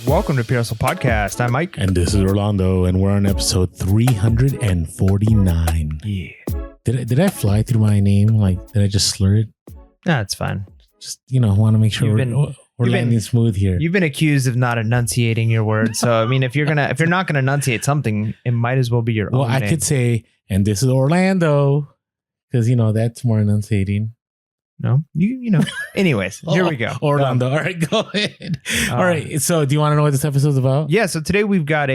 Welcome to PHP Podcast. I'm Mike. And this is Orlando, and we're on episode 349. Yeah. Did I fly through my name? Did I just slur it? Nah, it's fine. Just, want to make sure we're landing smooth here. You've been accused of not enunciating your words. So, I mean, if you're not gonna enunciate something, it might as well be your own Well, I name. could say, and this is Orlando, because, that's more enunciating. No, anyways, here we go. Orlando. All right, go ahead. All right. So do you want to know what this episode's about? Yeah. So today we've got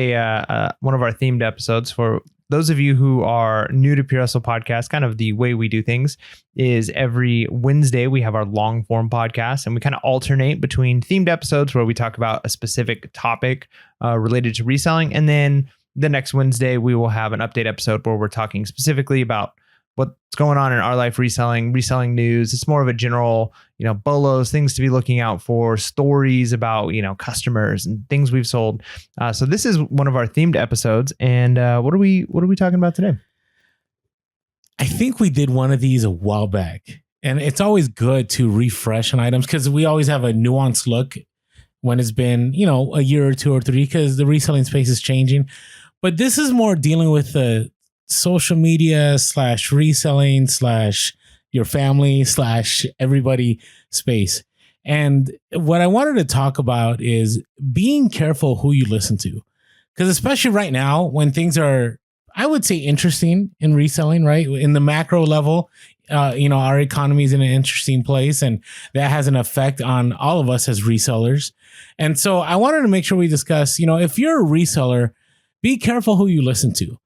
one of our themed episodes. For those of you who are new to PHP Podcast, kind of the way we do things is every Wednesday we have our long form podcast, and we kind of alternate between themed episodes where we talk about a specific topic related to reselling. And then the next Wednesday we will have an update episode where we're talking specifically about what's going on in our life, reselling news. It's more of a general, bolos, things to be looking out for, stories about, customers and things we've sold. So this is one of our themed episodes. And what are we talking about today? I think we did one of these a while back, and it's always good to refresh on items because we always have a nuanced look when it's been, a year or two or three, because the reselling space is changing. But this is more dealing with the social media / reselling / your family / everybody space. And what I wanted to talk about is being careful who you listen to, because especially right now when things are, I would say, interesting in reselling, right? In the macro level, our economy is in an interesting place, and that has an effect on all of us as resellers. And so I wanted to make sure we discuss, if you're a reseller, be careful who you listen to.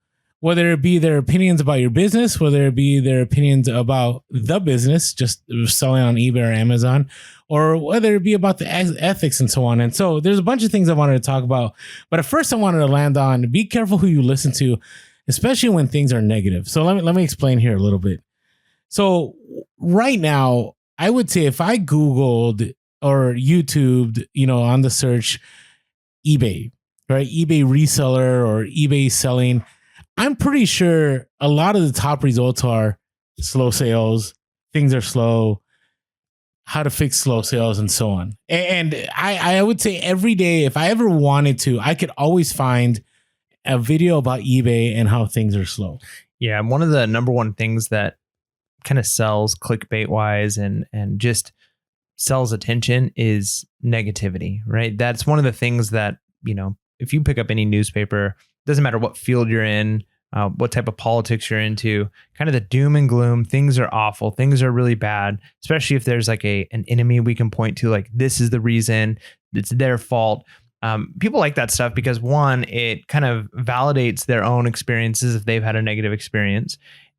Whether it be their opinions about your business, whether it be their opinions about the business, just selling on eBay or Amazon, or whether it be about the ethics and so on. And so there's a bunch of things I wanted to talk about. But at first I wanted to land on be careful who you listen to, especially when things are negative. So let me explain here a little bit. So right now, I would say if I Googled or YouTubed, on the search eBay, right? eBay reseller or eBay selling, I'm pretty sure a lot of the top results are slow sales, things are slow, how to fix slow sales, and so on. And I would say every day, if I ever wanted to, I could always find a video about eBay and how things are slow. Yeah. And one of the number one things that kind of sells clickbait wise and just sells attention is negativity, right? That's one of the things that, if you pick up any newspaper, doesn't matter what field you're in, what type of politics you're into, kind of the doom and gloom, things are awful, things are really bad, especially if there's like an enemy we can point to, like this is the reason, it's their fault. People like that stuff because one, it kind of validates their own experiences if they've had a negative experience.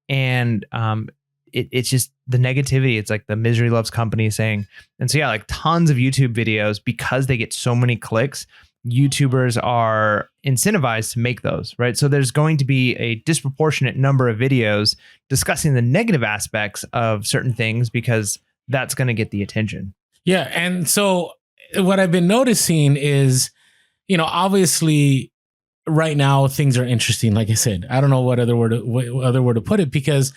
And it's just the negativity. It's like the misery loves company saying. And so, yeah, like tons of YouTube videos, because they get so many clicks, YouTubers are incentivized to make those, right? So there's going to be a disproportionate number of videos discussing the negative aspects of certain things because that's going to get the attention. Yeah. And so what I've been noticing is, obviously right now things are interesting. Like I said, I don't know what other word to put it, because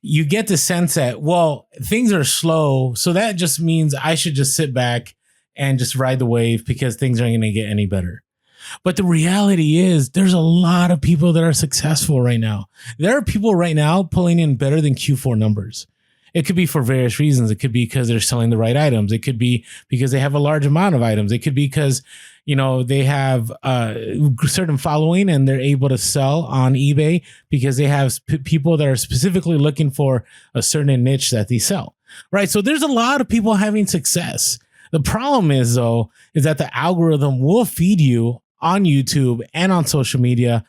you get the sense that, well, things are slow. So that just means I should just sit back and just ride the wave because things aren't going to get any better. But the reality is there's a lot of people that are successful right now. There are people right now pulling in better than Q4 numbers. It could be for various reasons. It could be because they're selling the right items. It could be because they have a large amount of items. It could be because, they have a certain following and they're able to sell on eBay because they have people that are specifically looking for a certain niche that they sell, right? So there's a lot of people having success. The problem is, though, is that the algorithm will feed you on YouTube and on social media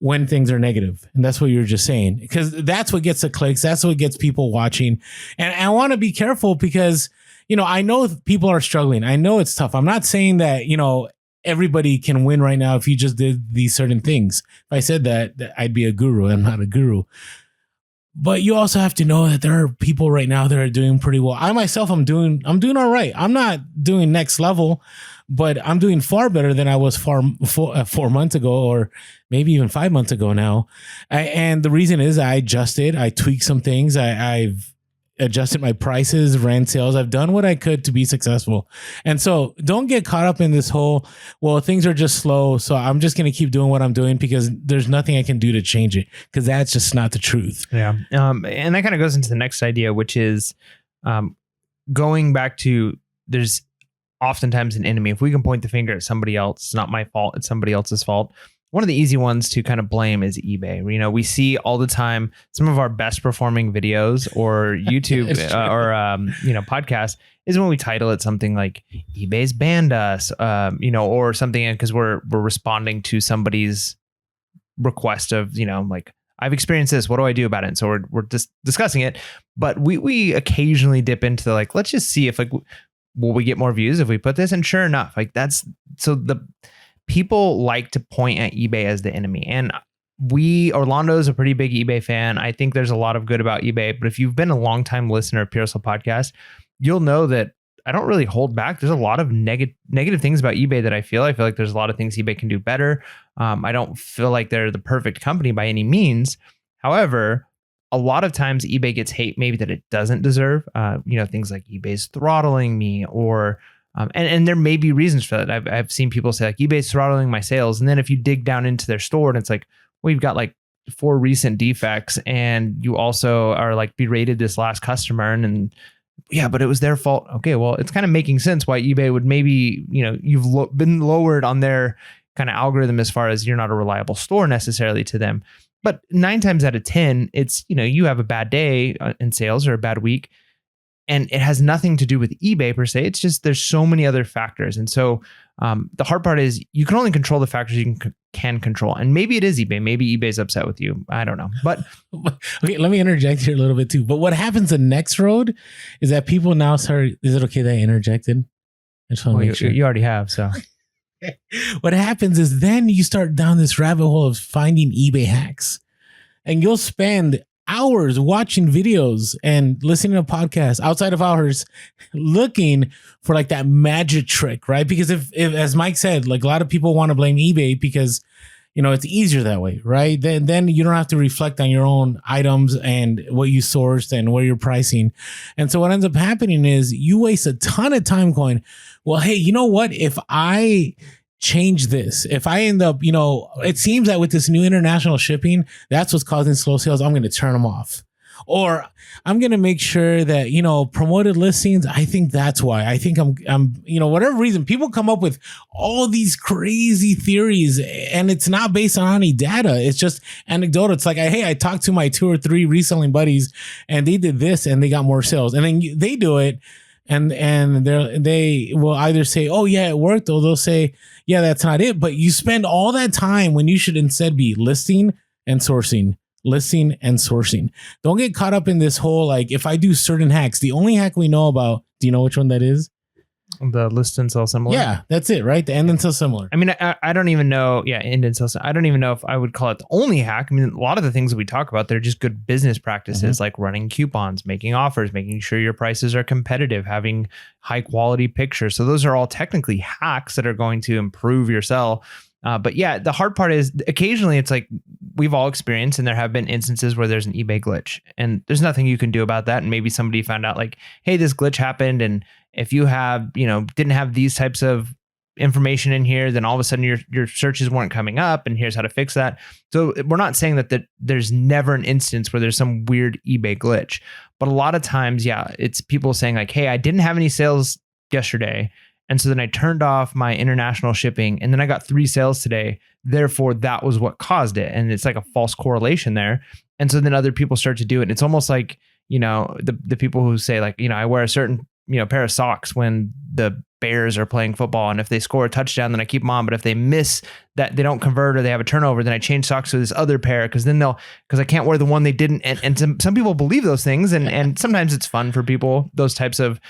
when things are negative. And that's what you were just saying, because that's what gets the clicks. That's what gets people watching. And I want to be careful because, I know people are struggling. I know it's tough. I'm not saying that, everybody can win right now if you just did these certain things. If I said that, I'd be a guru. I'm not a guru. But you also have to know that there are people right now that are doing pretty well. I myself, I'm doing all right. I'm not doing next level, but I'm doing far better than I was 4 months ago, or maybe even 5 months ago now. And the reason is I adjusted, I tweaked some things. I've adjusted my prices, ran sales. I've done what I could to be successful. And so don't get caught up in this whole, well, things are just slow, so I'm just going to keep doing what I'm doing because there's nothing I can do to change it, because that's just not the truth. Yeah. And that kind of goes into the next idea, which is going back to, there's oftentimes an enemy. If we can point the finger at somebody else, it's not my fault, it's somebody else's fault. One of the easy ones to kind of blame is eBay. You know, we see all the time some of our best performing videos or YouTube or podcasts is when we title it something like eBay's banned us, or something, because we're responding to somebody's request of, like, I've experienced this, what do I do about it? And so we're just discussing it, but we occasionally dip into the, like, let's just see if, like, will we get more views if we put this? And sure enough, like, that's, so the people like to point at eBay as the enemy. And Orlando is a pretty big eBay fan. I think there's a lot of good about eBay, but if you've been a longtime listener of PHP Podcast, you'll know that I don't really hold back. There's a lot of negative things about eBay that I feel like there's a lot of things eBay can do better. I don't feel like they're the perfect company by any means. However, a lot of times eBay gets hate maybe that it doesn't deserve. Things like eBay's throttling me, or and there may be reasons for that. I've seen people say, like, eBay's throttling my sales. And then if you dig down into their store and it's like, well, you've got like 4 recent defects and you also are like berated this last customer, and yeah, but it was their fault. Okay, well, it's kind of making sense why eBay would maybe, you've been lowered on their kind of algorithm as far as you're not a reliable store necessarily to them. But 9 times out of 10, it's, you have a bad day in sales or a bad week, and it has nothing to do with eBay per se. It's just there's so many other factors. And so the hard part is you can only control the factors you can control. And maybe it is eBay. Maybe eBay's upset with you. I don't know. But okay, let me interject here a little bit too. But what happens the next road is that people now start, is it okay that I interjected? I just want to make sure. You already have, so. What happens is then you start down this rabbit hole of finding eBay hacks, and you'll spend hours watching videos and listening to podcasts outside of hours looking for like that magic trick, right? Because if as Mike said, like, a lot of people want to blame eBay because, it's easier that way, right? Then you don't have to reflect on your own items and what you sourced and where you're pricing. And so what ends up happening is you waste a ton of time going, well, hey, you know what? If I change this, if I end up, it seems that with this new international shipping, that's what's causing slow sales, I'm going to turn them off. Or I'm going to make sure that, promoted listings, I think that's why. I think I'm, whatever reason, people come up with all these crazy theories, and it's not based on any data. It's just anecdotal. It's like, hey, I talked to my 2 or 3 reselling buddies and they did this and they got more sales. And then they do it. And they will either say, oh yeah, it worked, or they'll say, yeah, that's not it. But you spend all that time when you should instead be listing and sourcing. Don't get caught up in this whole, like, if I do certain hacks, the only hack we know about, do you know which one that is? The list and sell similar. Yeah, that's it, right? The end and sell similar. I mean, I don't even know. Yeah, end and sell. I don't even know if I would call it the only hack. I mean, a lot of the things that we talk about, they're just good business practices, like running coupons, making offers, making sure your prices are competitive, having high quality pictures. So those are all technically hacks that are going to improve your sell. But yeah, the hard part is occasionally it's like we've all experienced, and there have been instances where there's an eBay glitch and there's nothing you can do about that. And maybe somebody found out like, hey, this glitch happened. And if you have, didn't have these types of information in here, then all of a sudden your searches weren't coming up, and here's how to fix that. So we're not saying that there's never an instance where there's some weird eBay glitch, but a lot of times, yeah, it's people saying like, hey, I didn't have any sales yesterday, and so then I turned off my international shipping, and then I got 3 sales today. Therefore, that was what caused it. And it's like a false correlation there. And so then other people start to do it. It's almost like, the people who say like, I wear a certain, pair of socks when the Bears are playing football. And if they score a touchdown, then I keep them on. But if they miss that, they don't convert or they have a turnover, then I change socks to this other pair because I can't wear the one they didn't. And some people believe those things. And sometimes it's fun for people, those types of,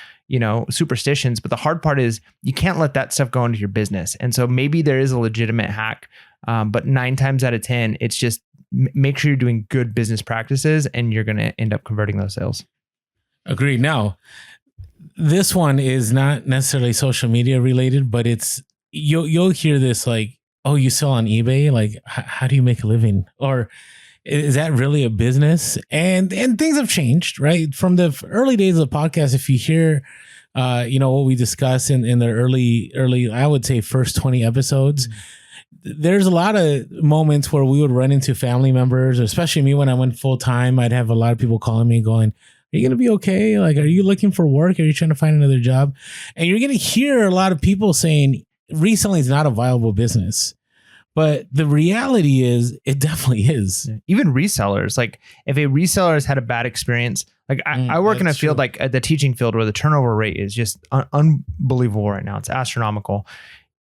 superstitions. But the hard part is you can't let that stuff go into your business. And so maybe there is a legitimate hack. But 9 times out of 10, it's just make sure you're doing good business practices and you're going to end up converting those sales. Agreed. Now, this one is not necessarily social media related, but it's you'll hear this like, oh, you sell on eBay? Like, how do you make a living? Or, Is that really a business? And things have changed, right? From the early days of the podcast, if you hear what we discuss in the early, I would say first 20 episodes, there's a lot of moments where we would run into family members, especially me when I went full time. I'd have a lot of people calling me going, are you going to be okay? Like, are you looking for work? Are you trying to find another job? And you're going to hear a lot of people saying reselling is not a viable business. But the reality is it definitely is. Even resellers, like if a reseller has had a bad experience, like I work in a field like the teaching field where the turnover rate is just unbelievable right now. It's astronomical.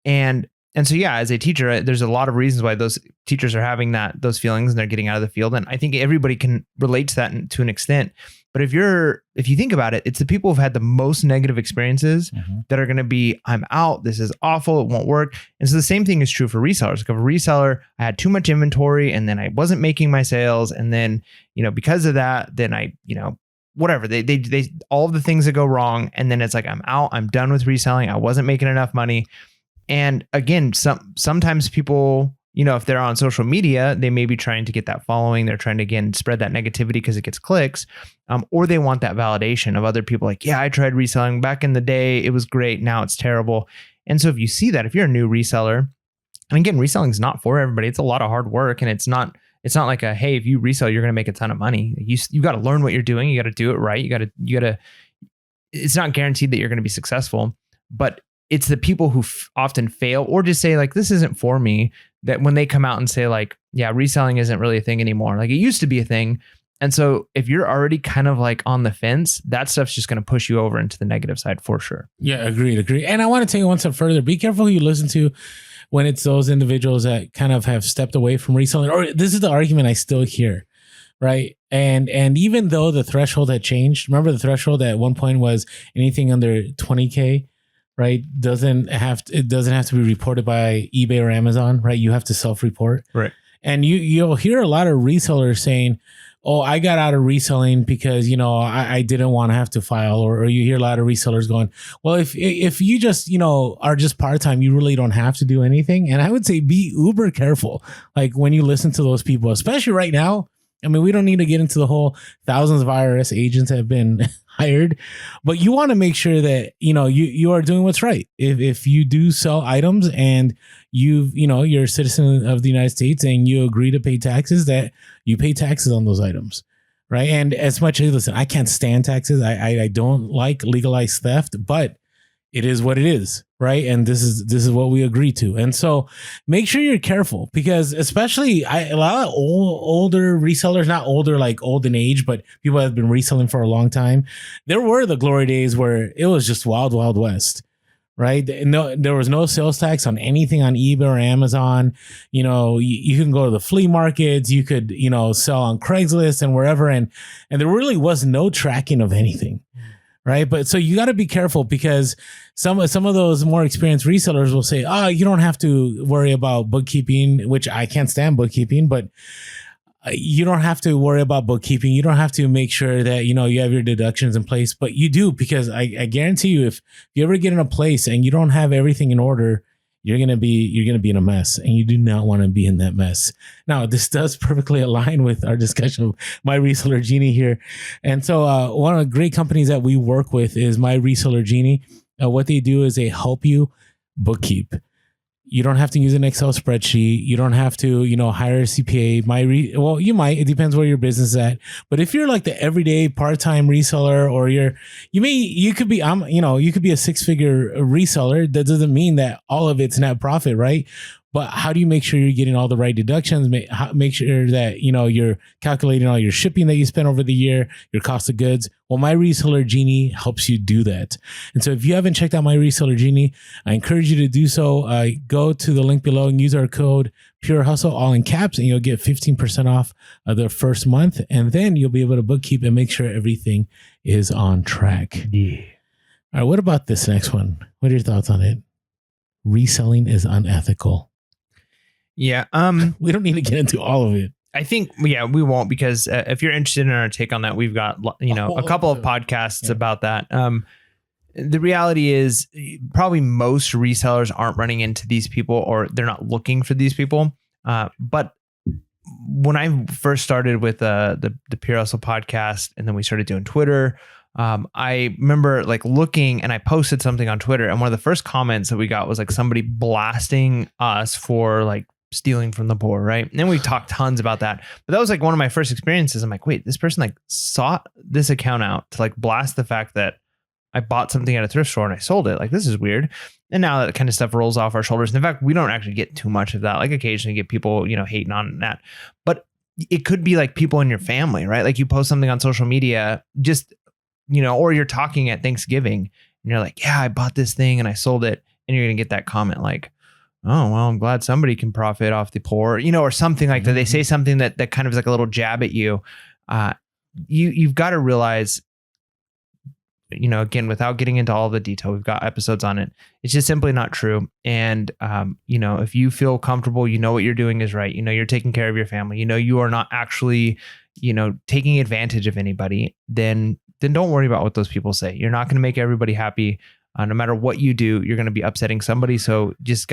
And so, yeah, as a teacher, there's a lot of reasons why those teachers are having those feelings and they're getting out of the field. And I think everybody can relate to that to an extent. But if you think about it, it's the people who've had the most negative experiences that are going to be, I'm out. This is awful. It won't work. And so the same thing is true for resellers. Like if a reseller, I had too much inventory and then I wasn't making my sales. And then, because of that, then I, whatever they all of the things that go wrong. And then it's like, I'm out. I'm done with reselling. I wasn't making enough money. And again, sometimes people, if they're on social media, they may be trying to get that following. They're trying to, again, spread that negativity because it gets clicks, or they want that validation of other people like, yeah, I tried reselling back in the day. It was great. Now it's terrible. And so if you see that, if you're a new reseller, and again, reselling is not for everybody. It's a lot of hard work. And it's not like hey, if you resell, you're going to make a ton of money. You got to learn what you're doing. You got to do it right. You got to, it's not guaranteed that you're going to be successful, but it's the people who often fail or just say like, this isn't for me, that when they come out and say like, yeah, reselling isn't really a thing anymore. Like it used to be a thing. And so if you're already kind of like on the fence, that stuff's just going to push you over into the negative side for sure. Yeah, agreed. And I want to take it one step further. Be careful who you listen to when it's those individuals that kind of have stepped away from reselling, or this is the argument I still hear. Right. And even though the threshold had changed, remember the threshold at one point was anything under 20K. Right. It doesn't have to be reported by eBay or Amazon. Right. You have to self-report. Right. And you'll hear a lot of resellers saying, oh, I got out of reselling because, I didn't want to have to file. Or you hear a lot of resellers going, well, if you just, are just part-time, you really don't have to do anything. And I would say be uber careful. Like when you listen to those people, especially right now. I mean, we don't need to get into the whole thousands of IRS agents have been hired, but you want to make sure that, you are doing what's right. If you do sell items and you're a citizen of the United States and you agree to pay taxes, that you pay taxes on those items. Right. And as much as, listen, I can't stand taxes. I don't like legalized theft, but it is what it is. Right. And this is what we agree to. And so make sure you're careful because especially a lot of older resellers, not older, like old in age, but people that have been reselling for a long time. There were the glory days where it was just wild, wild west. Right. No, there was no sales tax on anything on eBay or Amazon. You can go to the flea markets. You could, sell on Craigslist and wherever. And there really was no tracking of anything. Right. But so you got to be careful because some of those more experienced resellers will say, oh, you don't have to worry about bookkeeping, which I can't stand bookkeeping, but you don't have to worry about bookkeeping. You don't have to make sure that, you have your deductions in place, but you do, because I guarantee you, if you ever get in a place and you don't have everything in order, you're going to be in a mess, and you do not want to be in that mess. Now, this does perfectly align with our discussion of My Reseller Genie here. And so one of the great companies that we work with is My Reseller Genie. What they do is they help you bookkeep. You don't have to use an Excel spreadsheet. You don't have to, hire a CPA. Well, you might. It depends where your business is at. But if you're like the everyday part-time reseller, or you could be a six-figure reseller. That doesn't mean that all of it's net profit, right? But how do you make sure you're getting all the right deductions? Make sure that, you're calculating all your shipping that you spent over the year, your cost of goods. Well, My Reseller Genie helps you do that. And so if you haven't checked out My Reseller Genie, I encourage you to do so. Go to the link below and use our code Pure Hustle, all in caps, and you'll get 15% off the first month. And then you'll be able to bookkeep and make sure everything is on track. Yeah. All right. What about this next one? What are your thoughts on it? Reselling is unethical. Yeah. We don't need to get into all of it. I think, we won't, because if you're interested in our take on that, we've got, a couple of podcasts about that. The reality is probably most resellers aren't running into these people, or they're not looking for these people. But when I first started with the Pure Hustle podcast, and then we started doing Twitter, I remember like looking, and I posted something on Twitter, and one of the first comments that we got was like somebody blasting us for like stealing from the poor, right? And then we talked tons about that, but that was like one of my first experiences. I'm like, wait, this person like sought this account out to like blast the fact that I bought something at a thrift store and I sold it. Like, this is weird. And now that kind of stuff rolls off our shoulders. And in fact, we don't actually get too much of that. Like occasionally get people, hating on that, but it could be like people in your family, right? Like you post something on social media, just, or you're talking at Thanksgiving and you're like, yeah, I bought this thing and I sold it. And you're going to get that comment like, oh, well, I'm glad somebody can profit off the poor, or something like that. They say something that kind of is like a little jab at you. You've got to realize, again, without getting into all the detail, we've got episodes on it. It's just simply not true. And, if you feel comfortable, what you're doing is right. You're taking care of your family, you are not actually, taking advantage of anybody, then don't worry about what those people say. You're not going to make everybody happy. No matter what you do, you're going to be upsetting somebody. So just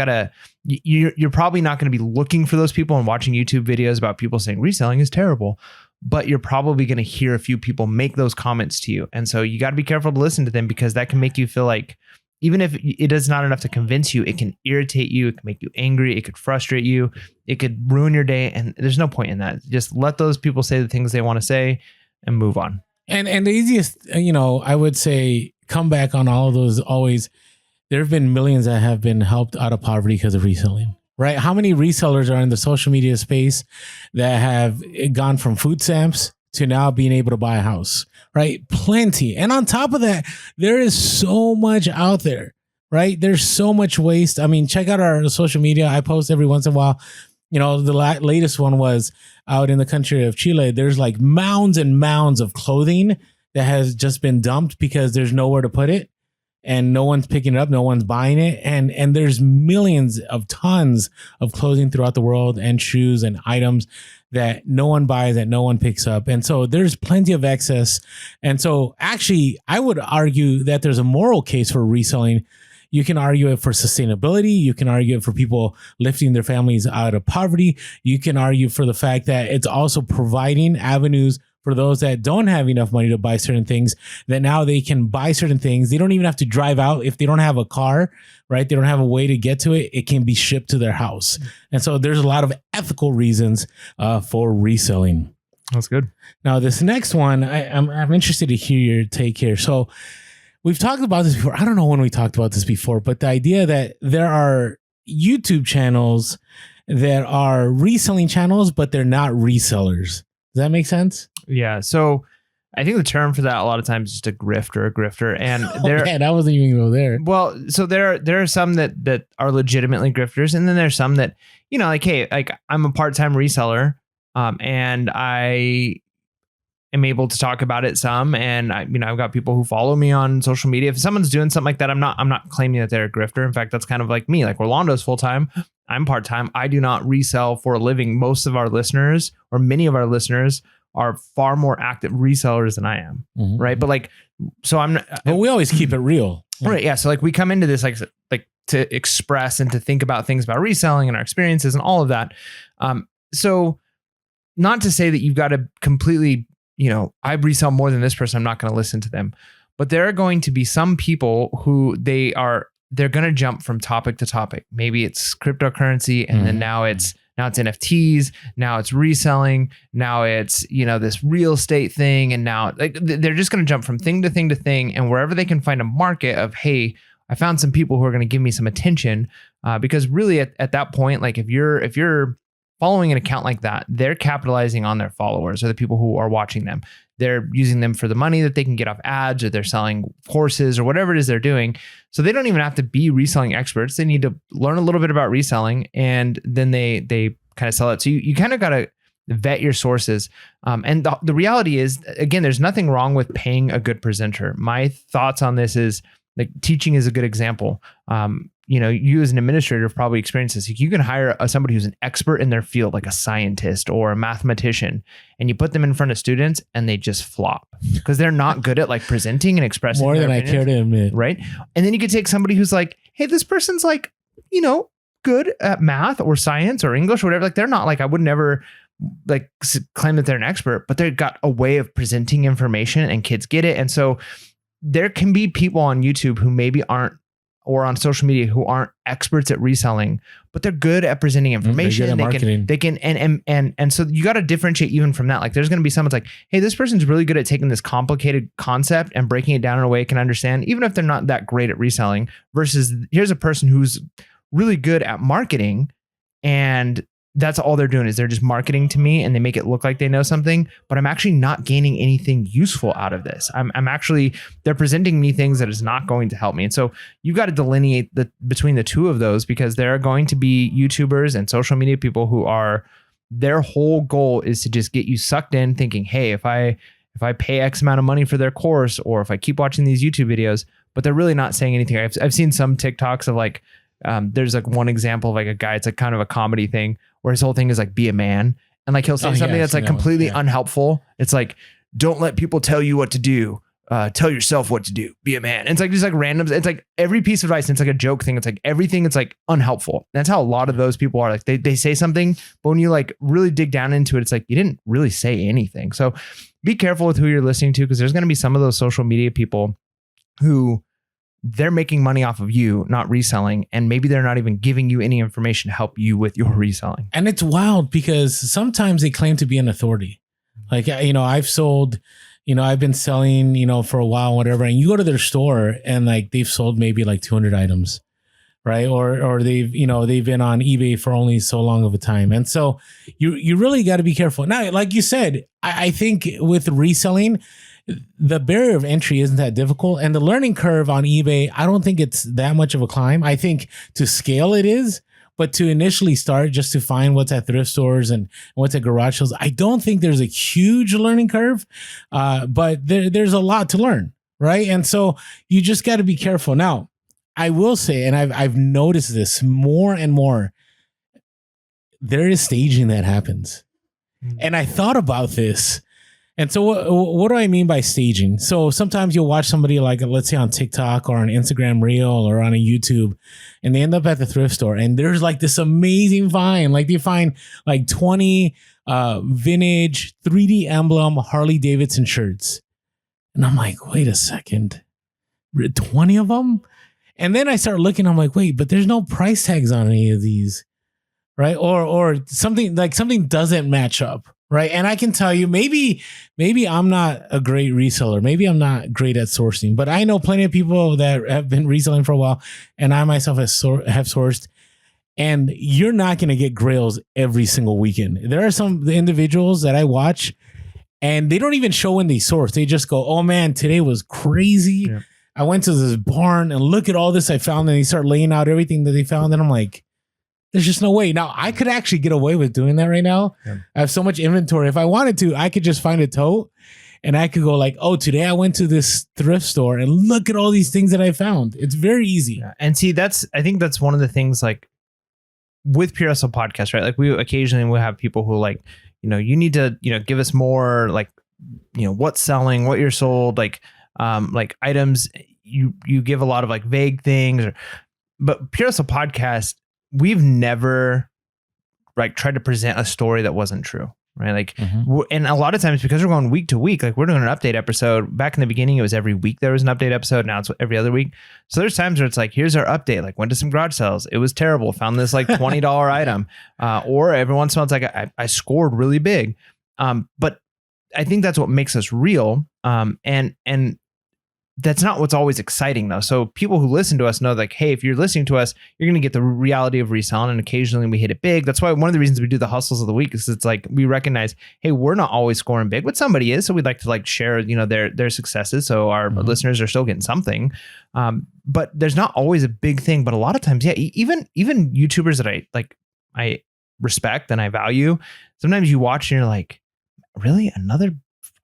you're probably not going to be looking for those people and watching YouTube videos about people saying reselling is terrible, but you're probably going to hear a few people make those comments to you. And so you got to be careful to listen to them, because that can make you feel like, even if it is not enough to convince you, it can irritate you. It can make you angry. It could frustrate you. It could ruin your day. And there's no point in that. Just let those people say the things they want to say and move on. And the easiest, I would say, come back on all of those. Always, there have been millions that have been helped out of poverty because of reselling, right? How many resellers are in the social media space that have gone from food stamps to now being able to buy a house, right? Plenty. And on top of that, there is so much out there, right? There's so much waste. I mean, check out our social media. I post every once in a while. The latest one was out in the country of Chile. There's like mounds and mounds of clothing that has just been dumped because there's nowhere to put it, and no one's picking it up. No one's buying it. And there's millions of tons of clothing throughout the world, and shoes and items that no one buys, that no one picks up. And so there's plenty of excess. And so actually, I would argue that there's a moral case for reselling. You can argue it for sustainability. You can argue it for people lifting their families out of poverty. You can argue for the fact that it's also providing avenues for those that don't have enough money to buy certain things, that now they can buy certain things. They don't even have to drive out. If they don't have a car, right? They don't have a way to get to it. It can be shipped to their house. And so there's a lot of ethical reasons for reselling. That's good. Now, this next one, I'm interested to hear your take here. So we've talked about this before. I don't know when we talked about this before, but the idea that there are YouTube channels that are reselling channels, but they're not resellers. Does that make sense? Yeah. So I think the term for that a lot of times is just a grift or a grifter. And I wasn't even going to go there. Well, so there are some that are legitimately grifters, and then there's some that, like, hey, like I'm a part-time reseller, and I am able to talk about it some, and I've got people who follow me on social media. If someone's doing something like that, I'm not claiming that they're a grifter. In fact, that's kind of like me. Like Orlando's full-time, I'm part-time. I do not resell for a living. Most of our listeners, or many of our listeners, are far more active resellers than I am. Mm-hmm. Right. But like, so I'm not, but we always keep it real. Right. Yeah. So like we come into this, like to express and to think about things about reselling and our experiences and all of that. So not to say that you've got to completely, I resell more than this person, I'm not going to listen to them, but there are going to be some people who they're going to jump from topic to topic. Maybe it's cryptocurrency, and then now it's NFTs, now it's reselling, now it's, this real estate thing. And now like they're just going to jump from thing to thing to thing. And wherever they can find a market of, hey, I found some people who are going to give me some attention, because really at that point, like if you're following an account like that, they're capitalizing on their followers or the people who are watching them. They're using them for the money that they can get off ads, or they're selling courses or whatever it is they're doing. So they don't even have to be reselling experts. They need to learn a little bit about reselling, and then they kind of sell it. So you kind of got to vet your sources. And the reality is, again, there's nothing wrong with paying a good presenter. My thoughts on this is, like, teaching is a good example. You as an administrator have probably experienced this. You can hire somebody who's an expert in their field, like a scientist or a mathematician, and you put them in front of students and they just flop because they're not good at like presenting and expressing more than I care to admit. Right. And then you could take somebody who's like, hey, this person's like, good at math or science or English or whatever. Like they're not like, I would never like claim that they're an expert, but they've got a way of presenting information and kids get it. And so there can be people on YouTube who maybe aren't, or on social media who aren't experts at reselling, but they're good at presenting information. They can, and so you got to differentiate even from that. Like there's going to be someone's like, hey, this person's really good at taking this complicated concept and breaking it down in a way it can understand, even if they're not that great at reselling, versus here's a person who's really good at marketing, and that's all they're doing is they're just marketing to me and they make it look like they know something, but I'm actually not gaining anything useful out of this. I'm actually, they're presenting me things that is not going to help me. And so you've got to delineate between the two of those, because there are going to be YouTubers and social media people who are, their whole goal is to just get you sucked in thinking, hey, if I pay X amount of money for their course, or if I keep watching these YouTube videos, but they're really not saying anything. I've seen some TikToks of like, there's like one example of like a guy, it's like kind of a comedy thing where his whole thing is like, be a man. And like, he'll say something that's like completely unhelpful. It's like, don't let people tell you what to do. Tell yourself what to do. Be a man. And it's like just like random. It's like every piece of advice. And it's like a joke thing. It's like everything. It's like unhelpful. That's how a lot of those people are. Like they say something, but when you like really dig down into it, it's like you didn't really say anything. So be careful with who you're listening to, because there's going to be some of those social media people who they're making money off of you, not reselling. And maybe they're not even giving you any information to help you with your reselling. And it's wild because sometimes they claim to be an authority. Like, I've sold, I've been selling, for a while, whatever. And you go to their store and like they've sold maybe like 200 items, right? Or they've been on eBay for only so long of a time. And so you really got to be careful. Now, like you said, I think with reselling, the barrier of entry isn't that difficult, and the learning curve on eBay, I don't think it's that much of a climb. I think to scale it is, but to initially start just to find what's at thrift stores and what's at garage sales, I don't think there's a huge learning curve, but there's a lot to learn, right? And so you just got to be careful. Now, I will say, and I've noticed this more and more, there is staging that happens. And I thought about this. And so what do I mean by staging? So sometimes you'll watch somebody like, let's say on TikTok or on Instagram Reel or on a YouTube, and they end up at the thrift store and there's like this amazing find. Like they find like 20 vintage 3D emblem Harley Davidson shirts. And I'm like, wait a second, 20 of them? And then I start looking, I'm like, wait, but there's no price tags on any of these, right? Or something doesn't match up. Right. And I can tell you, maybe I'm not a great reseller. Maybe I'm not great at sourcing, but I know plenty of people that have been reselling for a while, and I myself have sourced. And you're not going to get grails every single weekend. There are some individuals that I watch and they don't even show when they source. They just go, oh man, today was crazy. Yeah. I went to this barn and look at all this I found. And they start laying out everything that they found. And I'm like, there's just no way. Now, I could actually get away with doing that right now. Yeah. I have so much inventory. If I wanted to, I could just find a tote and I could go like, oh, today I went to this thrift store and look at all these things that I found. It's very easy. Yeah. And see, I think that's one of the things like with Pure Hustle Podcast, right? Like we occasionally will have people who like, you need to, give us more like, what's selling, what you're sold, like items. You give a lot of like vague things, but Pure Hustle Podcast, we've never like tried to present a story that wasn't true, right? Like, and a lot of times because we're going week to week, like we're doing an update episode. Back in the beginning, it was every week there was an update episode. Now it's every other week. So there's times where it's like, here's our update. Like went to some garage sales. It was terrible. Found this like $20 item. Or every once in a while it's like I scored really big. But I think that's what makes us real. And that's not what's always exciting though. So people who listen to us know like, hey, if you're listening to us, you're going to get the reality of reselling, and occasionally we hit it big. That's why one of the reasons we do the hustles of the week is it's like, we recognize, hey, we're not always scoring big, but somebody is. So we'd like to like share, their successes. So our listeners are still getting something. But there's not always a big thing, but a lot of times, yeah, even YouTubers that I respect and I value, sometimes you watch and you're like, really? Another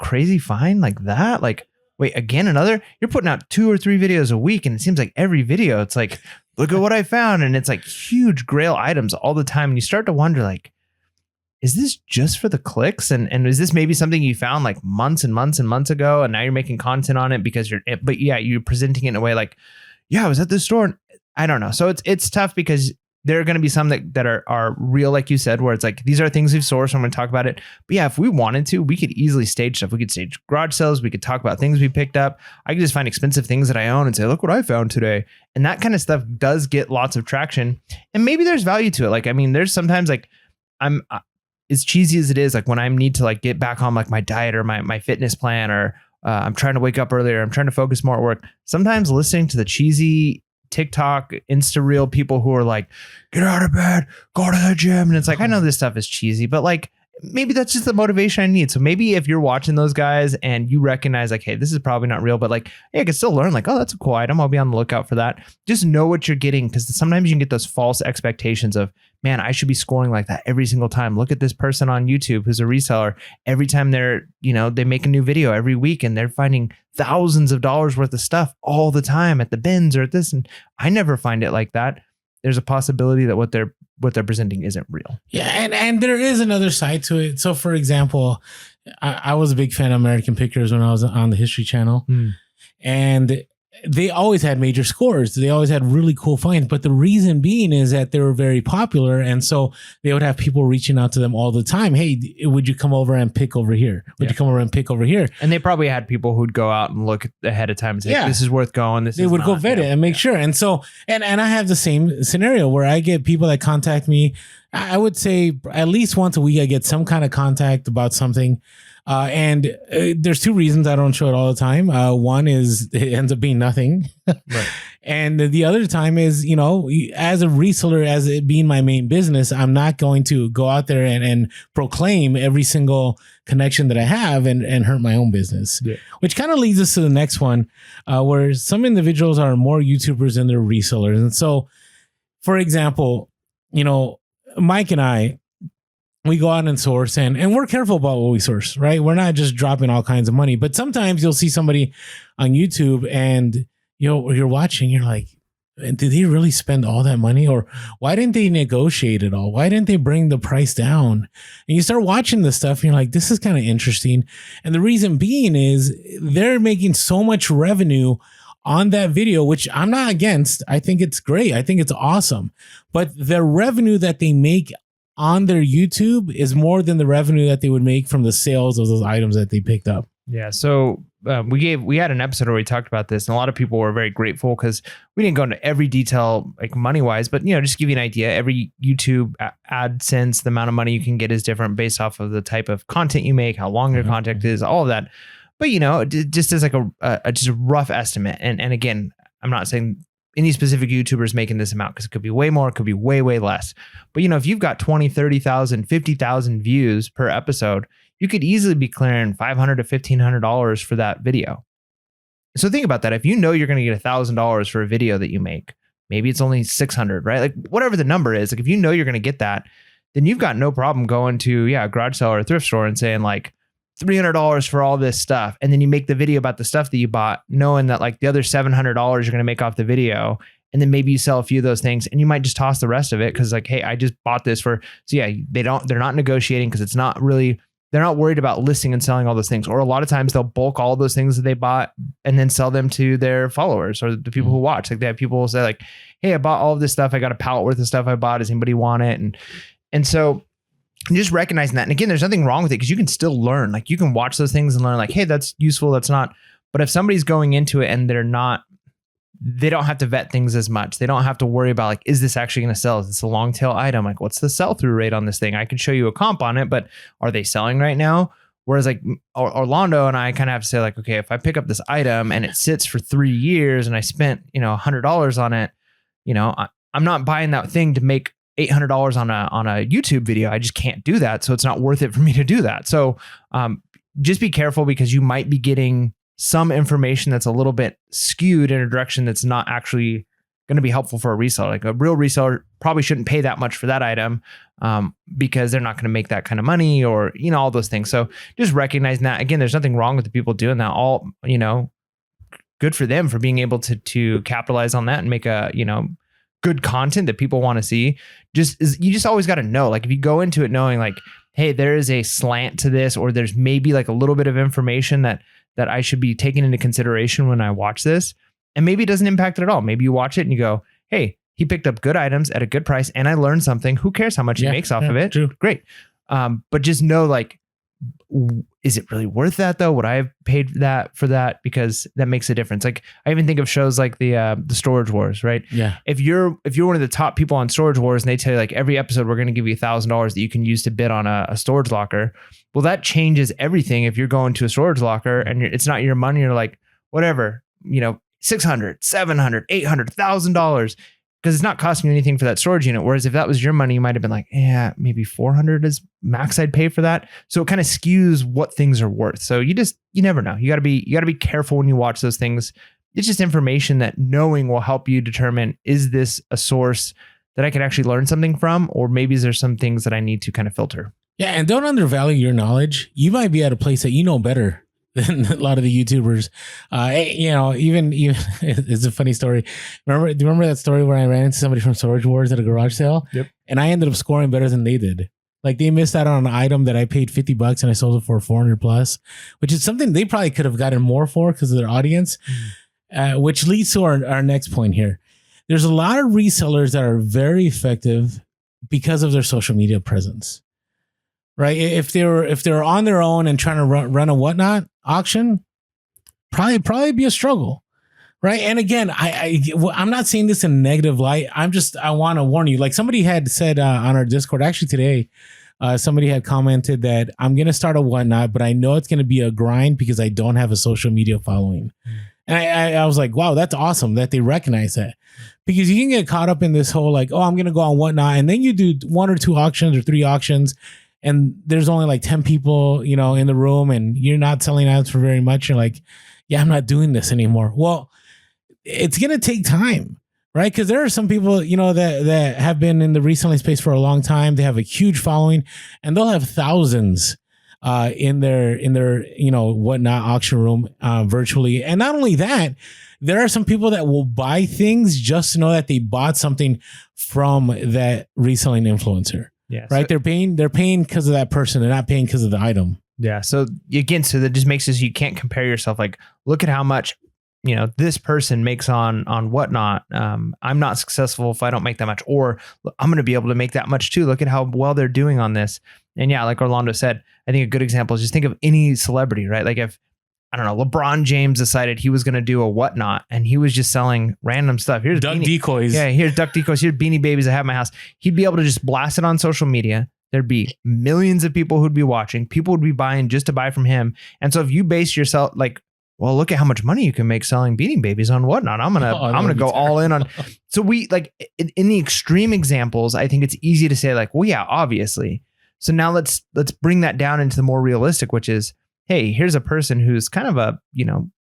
crazy find like that? Like, wait, again, another? You're putting out 2 or 3 videos a week, and it seems like every video, it's like, look at what I found. And it's like huge grail items all the time. And you start to wonder, like, is this just for the clicks? And is this maybe something you found like months and months and months ago, and now you're making content on it because you're presenting it in a way like, yeah, I was at this store. And I don't know. So it's tough because there are going to be some that are real, like you said, where it's like, these are things we've sourced. I'm going to talk about it. But yeah, if we wanted to, we could easily stage stuff. We could stage garage sales. We could talk about things we picked up. I could just find expensive things that I own and say, look what I found today. And that kind of stuff does get lots of traction. And maybe there's value to it. Like, I mean, there's sometimes like I'm as cheesy as it is, like when I need to like get back on like my diet or my fitness plan, or I'm trying to wake up earlier, I'm trying to focus more at work. Sometimes listening to the cheesy TikTok, Insta Reel people who are like, get out of bed, go to the gym. And it's like, I know this stuff is cheesy, but like, maybe that's just the motivation I need. So maybe if you're watching those guys and you recognize like, hey, this is probably not real, but like, hey, I can still learn, like, oh, that's a cool item. I'll be on the lookout for that. Just know what you're getting. Cause sometimes you can get those false expectations of, man, I should be scoring like that every single time. Look at this person on YouTube who's a reseller. Every time they make a new video every week and they're finding thousands of dollars worth of stuff all the time at the bins or at this. And I never find it like that. There's a possibility that what they're presenting isn't real. Yeah, and there is another side to it. So, for example, I was a big fan of American Pickers when I was on the History Channel, and they always had major scores. They always had really cool finds. But the reason being is that they were very popular. And so they would have people reaching out to them all the time. Hey, would you come over and pick over here? Would you come over and pick over here? And they probably had people who'd go out and look ahead of time and say, this is worth going. They would go vet it and make sure. And so, and I have the same scenario where I get people that contact me. I would say at least once a week, I get some kind of contact about something. And there's two reasons I don't show it all the time. One is it ends up being nothing. Right. And the other time is, as a reseller, as it being my main business, I'm not going to go out there and proclaim every single connection that I have and hurt my own business, which kind of leads us to the next one, where some individuals are more YouTubers than they're resellers. And so, for example, Mike and I, we go out and source and we're careful about what we source, right? We're not just dropping all kinds of money, but sometimes you'll see somebody on YouTube and you're watching, you're like, did they really spend all that money? Or why didn't they negotiate it all? Why didn't they bring the price down? And you start watching this stuff and you're like, this is kind of interesting. And the reason being is they're making so much revenue on that video, which I'm not against. I think it's great. I think it's awesome. But the revenue that they make on their YouTube is more than the revenue that they would make from the sales of those items that they picked up. Yeah. So we had an episode where we talked about this, and a lot of people were very grateful because we didn't go into every detail, like money wise, but just to give you an idea, every YouTube AdSense, the amount of money you can get is different based off of the type of content you make, how long your content is, all of that. But just as like just a rough estimate. And again, I'm not saying any specific YouTubers making this amount, because it could be way more, it could be way, way less. But if you've got 20, 30,000, 50,000 views per episode, you could easily be clearing $500 to $1,500 for that video. So think about that. If you're going to get $1,000 for a video that you make, maybe it's only 600, right? Like whatever the number is, like if you're going to get that, then you've got no problem going to a garage sale or a thrift store and saying like, $300 for all this stuff. And then you make the video about the stuff that you bought, knowing that like the other $700 you're going to make off the video. And then maybe you sell a few of those things and you might just toss the rest of it. Cause like, hey, I just bought this for, so yeah, they're not negotiating because it's not really, they're not worried about listing and selling all those things. Or a lot of times they'll bulk all those things that they bought and then sell them to their followers or the people who watch. Like they have people who say like, hey, I bought all of this stuff. I got a pallet worth of stuff I bought. Does anybody want it? And so just recognizing that. And again, there's nothing wrong with it because you can still learn. Like you can watch those things and learn like, hey, that's useful. That's not. But if somebody's going into it and they don't have to vet things as much. They don't have to worry about like, is this actually going to sell? Is this a long tail item? Like what's the sell through rate on this thing? I can show you a comp on it, but are they selling right now? Whereas like Orlando and I kind of have to say like, okay, if I pick up this item and it sits for 3 years and I spent, $100 on it, I'm not buying that thing to make $800 on a YouTube video. I just can't do that. So it's not worth it for me to do that. So just be careful because you might be getting some information that's a little bit skewed in a direction that's not actually going to be helpful for a reseller. Like a real reseller probably shouldn't pay that much for that item because they're not going to make that kind of money or, all those things. So just recognizing that. Again, there's nothing wrong with the people doing that. All, good for them for being able to capitalize on that and make a, good content that people want to see. You just always got to know, like if you go into it knowing like, hey, there is a slant to this, or there's maybe like a little bit of information that I should be taking into consideration when I watch this. And maybe it doesn't impact it at all. Maybe you watch it and you go, hey, he picked up good items at a good price and I learned something. Who cares how much he makes off of it? True. Great. But just know, like, is it really worth that though? Would I have paid that for that? Because that makes a difference. Like, I even think of shows like the Storage Wars, right? Yeah. If you're one of the top people on Storage Wars and they tell you like every episode we're going to give you $1,000 that you can use to bid on a storage locker, well, that changes everything. If you're going to a storage locker and it's not your money, you're like, whatever, $600, $700, $800, $1,000. Because it's not costing you anything for that storage unit. Whereas if that was your money, you might have been like, yeah, maybe 400 is max I'd pay for that. So it kind of skews what things are worth. So you never know. You gotta be careful when you watch those things. It's just information that knowing will help you determine, is this a source that I can actually learn something from? Or maybe is there some things that I need to kind of filter? Yeah. And don't undervalue your knowledge. You might be at a place that you know better than a lot of the YouTubers. Even it's a funny story. Do you remember that story where I ran into somebody from Storage Wars at a garage sale? Yep. And I ended up scoring better than they did. Like, they missed out on an item that I paid $50 and I sold it for 400 plus, which is something they probably could have gotten more for because of their audience. Which leads to our next point here. There's a lot of resellers that are very effective because of their social media presence. Right. If they're on their own and trying to run a whatnot auction, probably be a struggle. Right. And again, I'm not saying this in a negative light. I want to warn you. Like, somebody had said on our Discord, actually today, somebody had commented that I'm going to start a whatnot, but I know it's going to be a grind because I don't have a social media following. And I was like, wow, that's awesome that they recognize that, because you can get caught up in this whole like, oh, I'm going to go on whatnot. And then you do 1 or 2 auctions or 3 auctions. And there's only like 10 people, in the room, and you're not selling ads for very much. You're like, yeah, I'm not doing this anymore. Well, it's going to take time, right? Because there are some people, that have been in the reselling space for a long time. They have a huge following, and they'll have thousands in their whatnot auction room virtually. And not only that, there are some people that will buy things just to know that they bought something from that reselling influencer. Yeah. Right. So, they're paying because of that person. They're not paying because of the item. yeah. So again, that just makes it so you can't compare yourself. Like, look at how much, this person makes on whatnot. I'm not successful if I don't make that much, or I'm going to be able to make that much too. Look at how well they're doing on this. And yeah, like Orlando said, I think a good example is just think of any celebrity, right? Like, if, I don't know, LeBron James decided he was going to do a whatnot and he was just selling random stuff. Here's duck decoys. Yeah, here's duck decoys. Here's Beanie Babies I have in my house. He'd be able to just blast it on social media. There'd be millions of people who'd be watching. People would be buying just to buy from him. And so if you base yourself like, well, look at how much money you can make selling Beanie Babies on whatnot. I'm gonna go all in on. So we like in the extreme examples, I think it's easy to say like, well, yeah, obviously. So now let's bring that down into the more realistic, which is, hey, here's a person who's kind of a,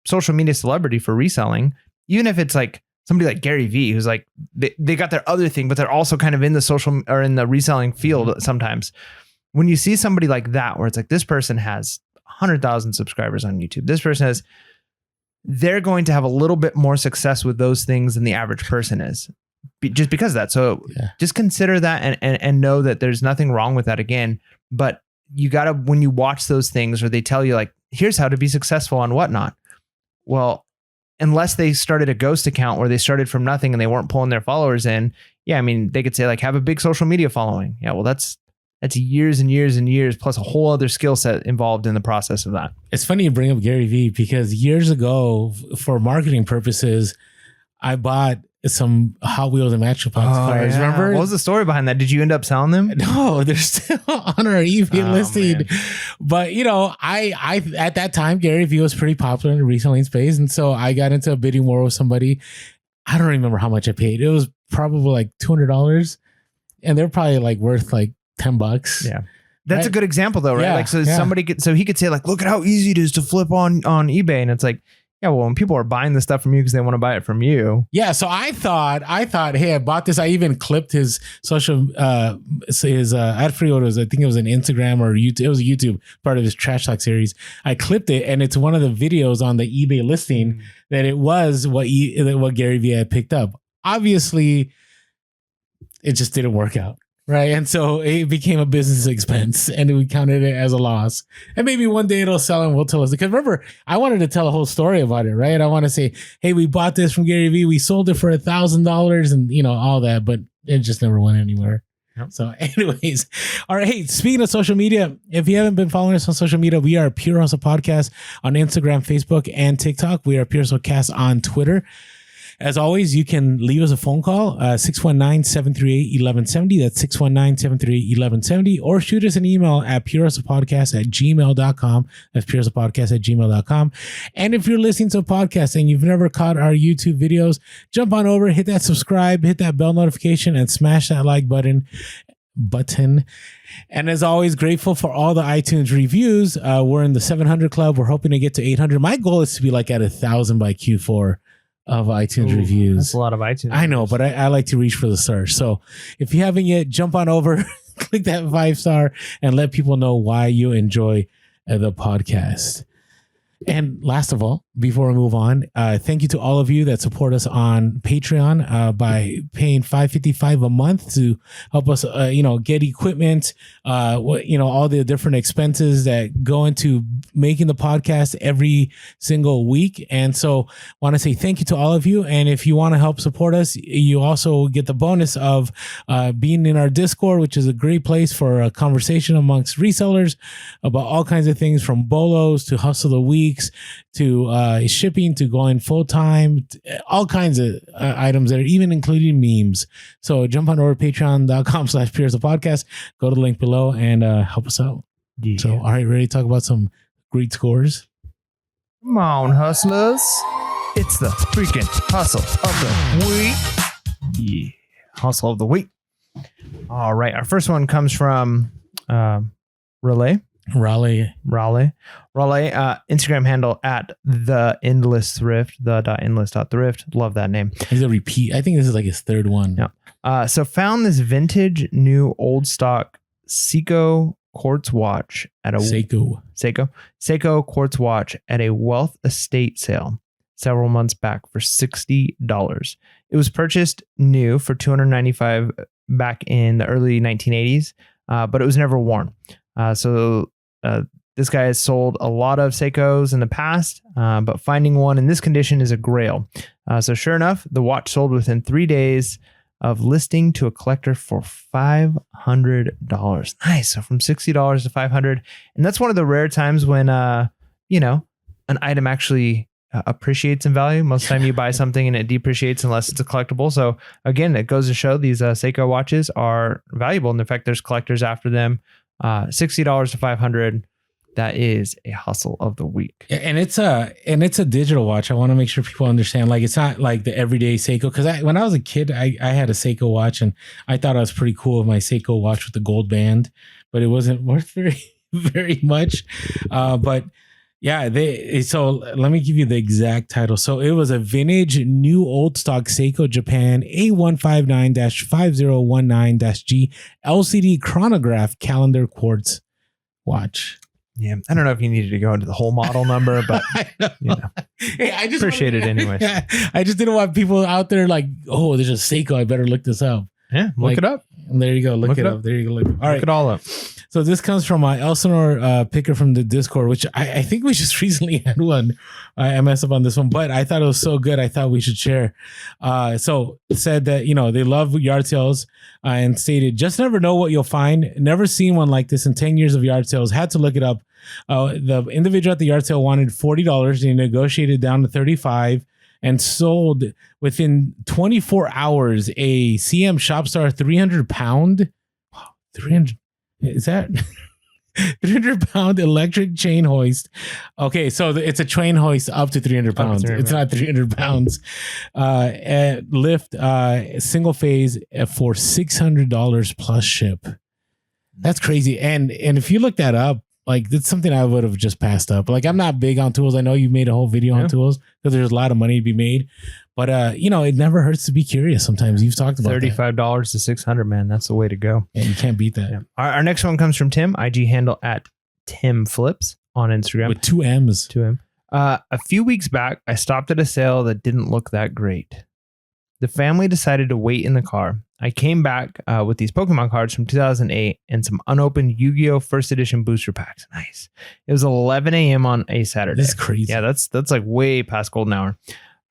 social media celebrity for reselling, even if it's like somebody like Gary Vee, who's like, they got their other thing, but they're also kind of in the social or in the reselling field sometimes. When you see somebody like that, where it's like, this person has 100,000 subscribers on YouTube, this person has, they're going to have a little bit more success with those things than the average person is. Just because of that. So just consider that and know that there's nothing wrong with that again, but you gotta, when you watch those things or they tell you like, here's how to be successful on whatnot. Well, unless they started a ghost account where they started from nothing and they weren't pulling their followers in. Yeah. I mean, they could say like, have a big social media following. Yeah. Well, that's years and years and years, plus a whole other skill set involved in the process of that. It's funny you bring up Gary Vee, because years ago, for marketing purposes, I bought some Hot Wheels and Matchbox cars. Yeah. Remember? What was the story behind that? Did you end up selling them? No, they're still on our eBay listing. Man. But I at that time, Gary Vee was pretty popular in the reselling space, and so I got into a bidding war with somebody. I don't remember how much I paid. It was probably like $200, and they're probably like worth like $10. Yeah. That's a good example though, right? Yeah, like, so he could say like, look at how easy it is to flip on eBay. And it's like, yeah, well, when people are buying this stuff from you because they want to buy it from you. Yeah. So I thought, hey, I bought this. I even clipped his social, I forget what it was. I think it was an Instagram or YouTube. It was a YouTube part of his Trash Talk series. I clipped it, and it's one of the videos on the eBay listing that it was what Gary Vee had picked up. Obviously, it just didn't work out. Right. And so it became a business expense and we counted it as a loss. And maybe one day it'll sell and we'll tell us. Because remember, I wanted to tell a whole story about it, right? I want to say, hey, we bought this from Gary Vee. We sold it for $1,000 and, you know, all that, but it just never went anywhere. Yep. So anyways, all right. Hey, speaking of social media, if you haven't been following us on social media, we are Pure Hustle Podcast on Instagram, Facebook, and TikTok. We are Pure Hustle Cast on Twitter. As always, you can leave us a phone call, 619-738-1170. That's 619-738-1170. Or shoot us an email at purehustlepodcast@gmail.com. That's purehustlepodcast@gmail.com. And if you're listening to a podcast and you've never caught our YouTube videos, jump on over, hit that subscribe, hit that bell notification, and smash that like button. And as always, grateful for all the iTunes reviews. We're in the 700 club. We're hoping to get to 800. My goal is to be like at 1,000 by Q4. Of iTunes reviews. That's a lot of iTunes. I know, but I like to reach for the stars. So if you haven't yet, jump on over, click that 5-star, and let people know why you enjoy the podcast. And last of all, before we move on, thank you to all of you that support us on Patreon by paying $5.55 a month to help us, get equipment, all the different expenses that go into making the podcast every single week. And so want to say thank you to all of you. And if you want to help support us, you also get the bonus of being in our Discord, which is a great place for a conversation amongst resellers about all kinds of things from bolos to hustle the weeks to shipping to going full time, all kinds of items that are even including memes. So jump on over to patreon.com/PureHustlePodcast. Go to the link below and help us out. Yeah. So, all right, ready to talk about some great scores? Come on, hustlers. It's the freaking hustle of the week. Yeah, hustle of the week. All right, our first one comes from Raleigh, Instagram handle at the endless thrift, the.endless.thrift. Love that name. He's a repeat. I think this is like his third one. Yeah. So found this vintage new old stock Seiko quartz watch at a Seiko quartz watch at a wealth estate sale several months back for $60. It was purchased new for $295 back in the early 1980s, but it was never worn. This guy has sold a lot of Seikos in the past, but finding one in this condition is a grail. So sure enough, the watch sold within 3 days of listing to a collector for $500. Nice. So from $60 to $500. And that's one of the rare times when, an item actually appreciates in value. Most of the time you buy something and it depreciates unless it's a collectible. So again, it goes to show these Seiko watches are valuable. And in fact, there's collectors after them. $60 to $500. That is a hustle of the week. And it's a digital watch. I want to make sure people understand, like, it's not like the everyday Seiko. Cause when I was a kid, I had a Seiko watch and I thought it was pretty cool with my Seiko watch with the gold band, but it wasn't worth very, very much. But yeah, so let me give you the exact title. So it was a vintage new old stock Seiko Japan A159-5019-G LCD chronograph calendar quartz watch. Yeah, I don't know if you needed to go into the whole model number, but Hey, I just appreciate it anyway. Yeah, I just didn't want people out there like, oh, there's a Seiko. I better look this up. Yeah, look it up. There you go. Look it up. There you go. All right. Look it all up. So this comes from my Elsinore picker from the Discord, which I think we just recently had one. I messed up on this one, but I thought it was so good. I thought we should share. So it said that, they love yard sales and stated, just never know what you'll find. Never seen one like this in 10 years of yard sales. Had to look it up. The individual at the yard sale wanted $40. He negotiated down to $35 and sold within 24 hours a CM Shopstar 300 pound. 300. Is that 300 pound electric chain hoist? Okay, so it's a chain hoist up to 300 pounds. It's not 300 pounds. Lift single phase for $600 plus ship. That's crazy. And if you look that up, like, that's something I would have just passed up. Like, I'm not big on tools. I know you made a whole video on tools because there's a lot of money to be made. But, it never hurts to be curious sometimes. You've talked about $35 to $600, man. That's the way to go. And you can't beat that. Yeah. Our next one comes from Tim, IG handle at Tim Flips on Instagram. With 2 M's. 2 M. A few weeks back, I stopped at a sale that didn't look that great. The family decided to wait in the car. I came back with these Pokemon cards from 2008 and some unopened Yu-Gi-Oh! First Edition booster packs. Nice. It was 11 a.m. on a Saturday. That's crazy. Yeah, that's like way past golden hour.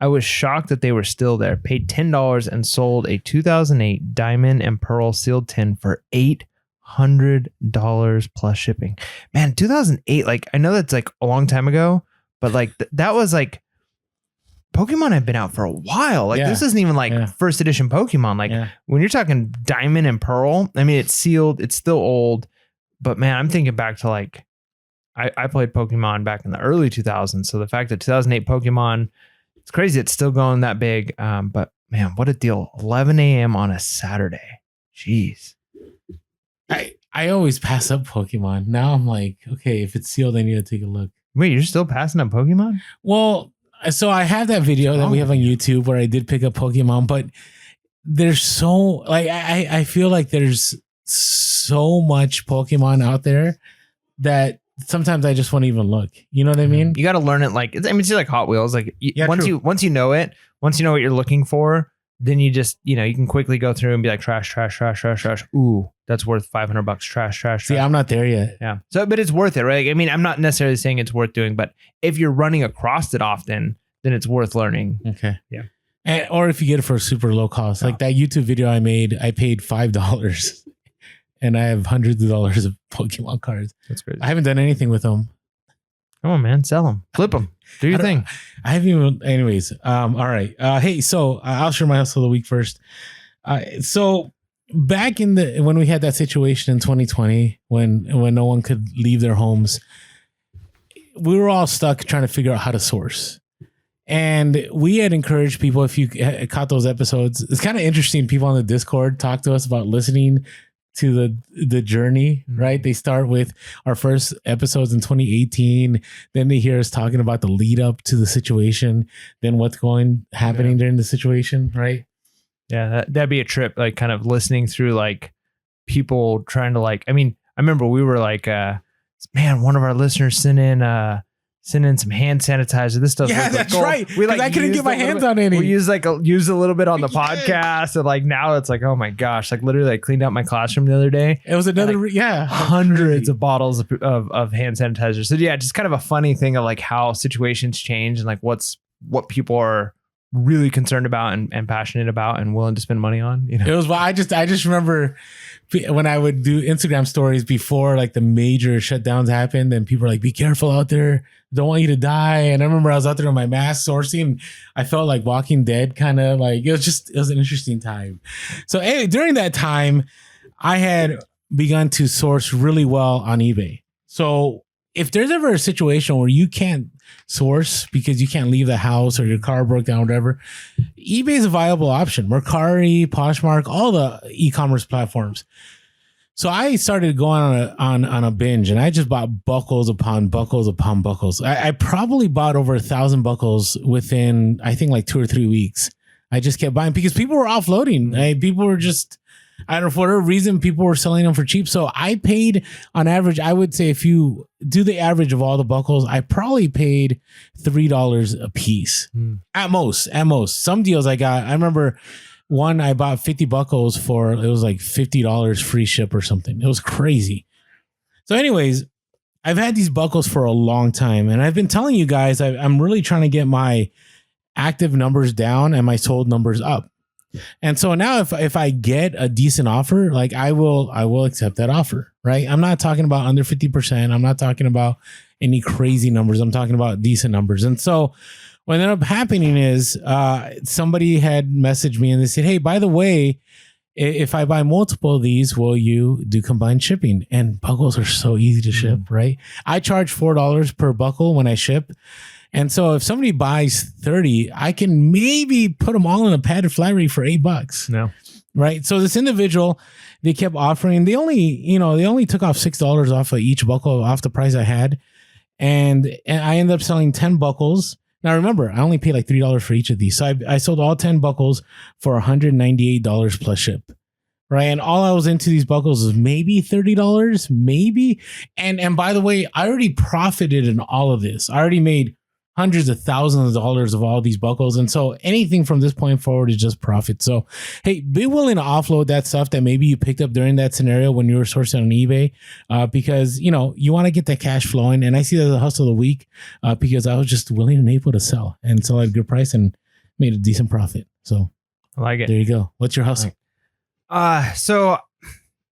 I was shocked that they were still there. Paid $10 and sold a 2008 Diamond and Pearl sealed tin for $800 plus shipping. Man, 2008, like I know that's like a long time ago, but like that was like Pokemon had been out for a while. Like this isn't even like first edition Pokemon. Like when you're talking Diamond and Pearl, I mean, it's sealed, it's still old, but man, I'm thinking back to like, I played Pokemon back in the early 2000s. So the fact that 2008 Pokemon, it's crazy. It's still going that big. But man, what a deal. 11 a.m. on a Saturday. Jeez. I always pass up Pokemon. Now I'm like, okay, if it's sealed, I need to take a look. Wait, you're still passing up Pokemon? Well, so I have that video that we have on YouTube where I did pick up Pokemon, but there's so like I feel like there's so much Pokemon out there that sometimes I just won't even look. You know what I mean? You got to learn it. Like I mean, it's like Hot Wheels. Like once you know it, once you know what you're looking for, then you just you can quickly go through and be like trash. Ooh, that's worth $500. Trash. See, I'm not there yet. Yeah. So, but it's worth it, right? I mean, I'm not necessarily saying it's worth doing, but if you're running across it often, then it's worth learning. Okay. Yeah. Or if you get it for a super low cost, like that YouTube video I made, I paid $5 and I have hundreds of dollars of Pokemon cards. That's crazy. I haven't done anything with them. Come on, man. Sell them. Flip them. Do your thing. I haven't even, anyways. All right. Hey, so I'll share my hustle of the week first. So back when we had that situation in 2020, when no one could leave their homes, we were all stuck trying to figure out how to source. And we had encouraged people, if you caught those episodes, it's kind of interesting. People on the Discord talk to us about listening to the journey, right? They start with our first episodes in 2018. Then they hear us talking about the lead up to the situation, then what's happening during the situation, right? Yeah, that'd be a trip, like kind of listening through like people trying to like, I mean, I remember we were like, man, one of our listeners sent in some hand sanitizer. This stuff. Yeah, that's right. We like I couldn't get my hands on any. We used a little bit on the podcast, and like now it's like, oh my gosh, like literally I cleaned out my classroom the other day. It was another, like, hundreds of bottles of hand sanitizer. So yeah, just kind of a funny thing of like how situations change and like what people are really concerned about and passionate about and willing to spend money on. It was, I just remember when I would do Instagram stories before like the major shutdowns happened, and people were like, be careful out there, don't want you to die. And I remember I was out there with my mask sourcing, and I felt like Walking Dead, kind of like it was an interesting time. So anyway, during that time I had begun to source really well on eBay. So if there's ever a situation where you can't source because you can't leave the house or your car broke down, whatever, eBay is a viable option. Mercari, Poshmark, all the e-commerce platforms. So I started going on a binge, and I just bought buckles upon buckles upon buckles. I probably bought over 1,000 buckles within, I think, like 2 or 3 weeks. I just kept buying because people were offloading. People were just, I don't know, for whatever reason, people were selling them for cheap. So I paid on average, I would say if you do the average of all the buckles, I probably paid $3 a piece at most. Some deals I remember one, I bought 50 buckles for, it was like $50 free ship or something. It was crazy. So anyways, I've had these buckles for a long time, and I've been telling you guys, I'm really trying to get my active numbers down and my sold numbers up. And so now if I get a decent offer, like I will accept that offer, right? I'm not talking about under 50%. I'm not talking about any crazy numbers. I'm talking about decent numbers. And so what ended up happening is somebody had messaged me and they said, hey, by the way, if I buy multiple of these, will you do combined shipping? And buckles are so easy to ship, right? I charge $4 per buckle when I ship. And so if somebody buys 30, I can maybe put them all in a padded flat rate for $8. No. Right. So this individual, they kept offering, they only took off $6 off of each buckle off the price I had. And I ended up selling 10 buckles. Now remember, I only paid like $3 for each of these. So I sold all 10 buckles for $198 plus ship. Right. And all I was into these buckles was maybe $30, maybe. And by the way, I already profited in all of this. I already made hundreds of thousands of dollars of all these buckles. And so anything from this point forward is just profit. So, hey, be willing to offload that stuff that maybe you picked up during that scenario when you were sourcing on eBay, because, you know, you want to get that cash flowing. And I see that as a hustle of the week, because I was just willing and able to sell at a good price and made a decent profit. So I like it. There you go. What's your hustle? So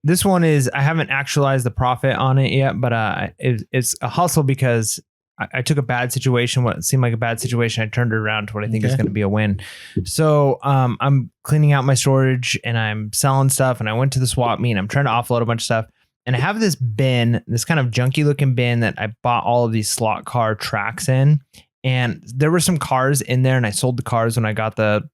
this one is, I haven't actualized the profit on it yet, but it's a hustle because I took a bad situation, what seemed like a bad situation. I turned it around to what I think is going to be a win. So I'm cleaning out my storage and I'm selling stuff, and I went to the swap meet and I'm trying to offload a bunch of stuff. And I have this bin, this kind of junky looking bin that I bought all of these slot car tracks in. And there were some cars in there, and I sold the cars when I got the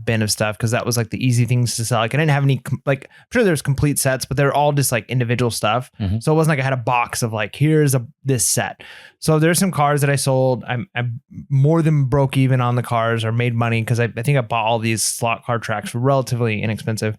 bin of stuff, because that was like the easy things to sell. Like I didn't have any, like, I'm sure there's complete sets, but they're all just like individual stuff. Mm-hmm. So it wasn't like I had a box of like, here's this set. So there's some cars that I sold. I more than broke even on the cars, or made money, because I think I bought all these slot car tracks for relatively inexpensive.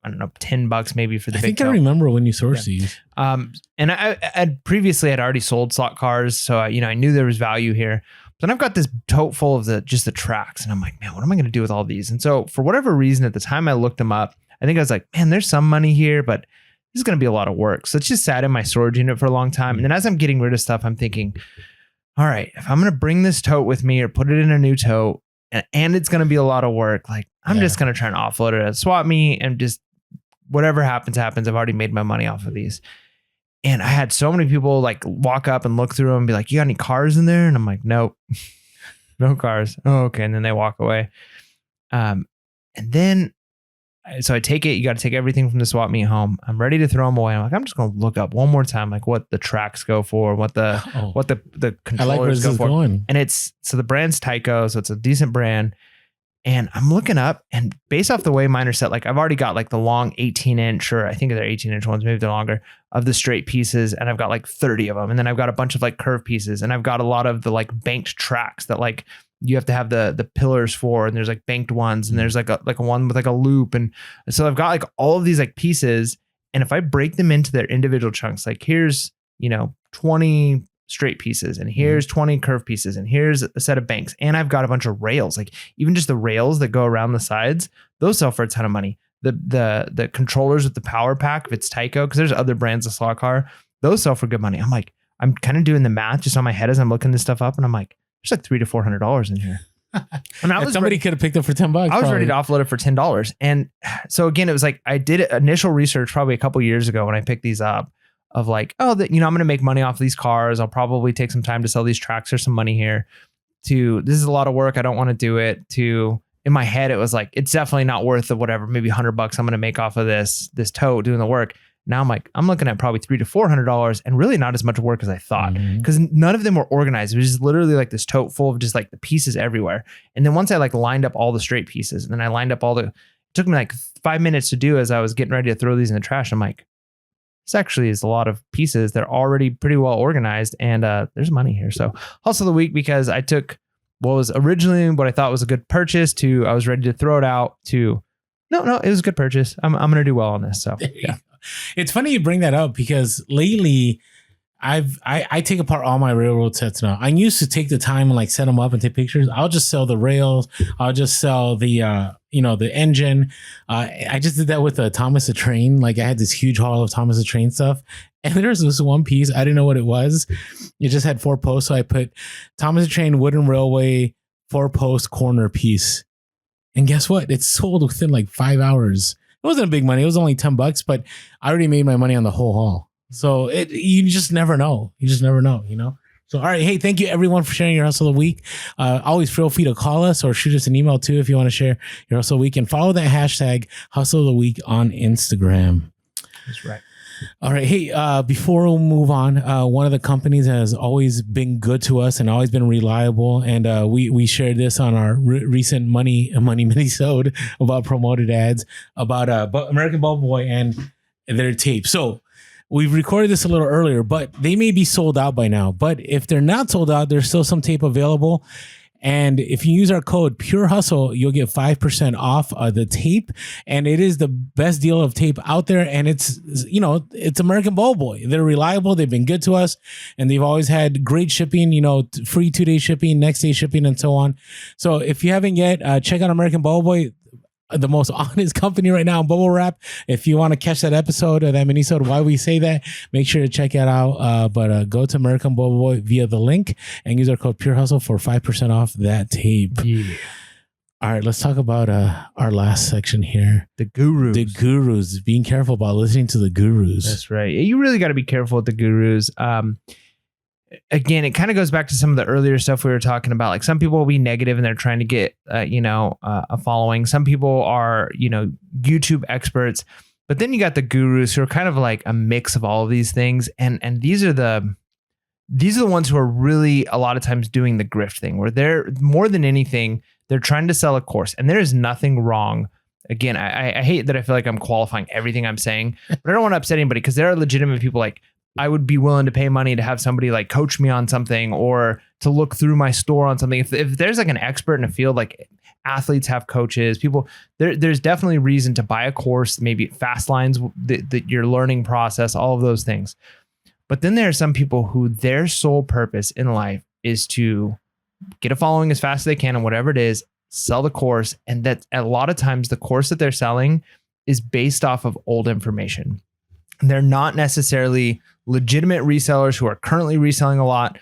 I don't know, $10 maybe for the big tote. I remember when you sourced these. And I previously had already sold slot cars, so I knew there was value here. But then I've got this tote full of the tracks, and I'm like, man, what am I going to do with all these? And so for whatever reason, at the time I looked them up, I think I was like, man, there's some money here, but this is going to be a lot of work. So it's just sat in my storage unit for a long time. And then as I'm getting rid of stuff, I'm thinking, all right, if I'm going to bring this tote with me or put it in a new tote, and it's going to be a lot of work, like I'm just going to try and offload it at a swap meet, and just whatever happens. I've already made my money off of these. And I had so many people like walk up and look through them and be like, you got any cars in there? And I'm like, nope, no cars. Oh, okay. And then they walk away. And then, so I take it, you got to take everything from the swap meet home. I'm ready to throw them away. I'm like, I'm just going to look up one more time, like what the tracks go for, what the controllers go for. Going. And so the brand's Tyco. So it's a decent brand. And I'm looking up, and based off the way mine are set, like I've already got like the long 18-inch, or I think they're 18-inch ones, maybe they're longer, of the straight pieces. And I've got like 30 of them. And then I've got a bunch of like curved pieces. And I've got a lot of the like banked tracks that like you have to have the pillars for. And there's like banked ones. And there's like a one with like a loop. And so I've got like all of these like pieces. And if I break them into their individual chunks, like here's, 20 straight pieces, and here's 20 curved pieces, and here's a set of banks, and I've got a bunch of rails, like even just the rails that go around the sides, those sell for a ton of money. The controllers with the power pack, if it's Tyco, because there's other brands of slot car, those sell for good money. I'm like, I'm kind of doing the math just on my head as I'm looking this stuff up, and I'm like, there's like $300 to $400 in here. And somebody could have picked it for $10. I was ready to offload it for $10. And so again, it was like I did initial research probably a couple years ago when I picked these up, of like, I'm going to make money off these cars. I'll probably take some time to sell these tracks. There's some money here. To this is a lot of work. I don't want to do it. To in my head, it was like, it's definitely not worth the whatever, maybe $100 I'm going to make off of this tote doing the work. Now I'm like, I'm looking at probably $300 to $400, and really not as much work as I thought, because none of them were organized. It was just literally like this tote full of just like the pieces everywhere. And then once I like lined up all the straight pieces, and then I lined up it took me like 5 minutes to do as I was getting ready to throw these in the trash. I'm like, this actually is a lot of pieces. They're already pretty well organized, and there's money here. So hustle of the week, because I took what was originally what I thought was a good purchase to I was ready to throw it out to no, it was a good purchase. I'm going to do well on this. So yeah. It's funny you bring that up, because lately I take apart all my railroad sets now. I used to take the time and like set them up and take pictures. I'll just sell the rails. I'll just sell the the engine. I just did that with Thomas the Train. Like I had this huge haul of Thomas the Train stuff, and there's this one piece. I didn't know what it was. It just had 4 posts. So I put Thomas the Train wooden railway 4-post corner piece. And guess what? It sold within like 5 hours. It wasn't a big money. It was only $10, but I already made my money on the whole haul. So you just never know. So, all right. Hey, thank you everyone for sharing your hustle of the week. Always feel free to call us or shoot us an email too, if you want to share your hustle of the week, and follow that hashtag hustle of the week on Instagram. That's right. All right. Hey, before we move on, one of the companies that has always been good to us and always been reliable, and we shared this on our recent money mini-sode about promoted ads, about American Bubble Boy and their tape. So we've recorded this a little earlier, but they may be sold out by now. But if they're not sold out, there's still some tape available. And if you use our code Pure Hustle, you'll get 5% off the tape. And it is the best deal of tape out there. And it's American Bowl Boy. They're reliable. They've been good to us, and they've always had great shipping, free 2-day shipping, next day shipping, and so on. So if you haven't yet, check out American Bowl Boy, the most honest company right now in bubble wrap. If you want to catch that episode or that mini-sode, why we say that, make sure to check it out. But go to American Bubble Boy via the link and use our code Pure Hustle for 5% off that tape. Yeah. All right, let's talk about our last section here. The gurus. The gurus. Being careful about listening to the gurus. That's right. You really got to be careful with the gurus. Again, it kind of goes back to some of the earlier stuff we were talking about. Like some people will be negative and they're trying to get, a following. Some people are, YouTube experts, but then you got the gurus who are kind of like a mix of all of these things. And these are the ones who are really a lot of times doing the grift thing, where they're more than anything, they're trying to sell a course, and there is nothing wrong. Again, I hate that I feel like I'm qualifying everything I'm saying, but I don't want to upset anybody, because there are legitimate people. Like, I would be willing to pay money to have somebody like coach me on something, or to look through my store on something. If there's like an expert in a field, like athletes have coaches, people, there's definitely reason to buy a course, maybe fast lines, your learning process, all of those things. But then there are some people who their sole purpose in life is to get a following as fast as they can, and whatever it is, sell the course. And that a lot of times the course that they're selling is based off of old information. They're not necessarily legitimate resellers who are currently reselling a lot.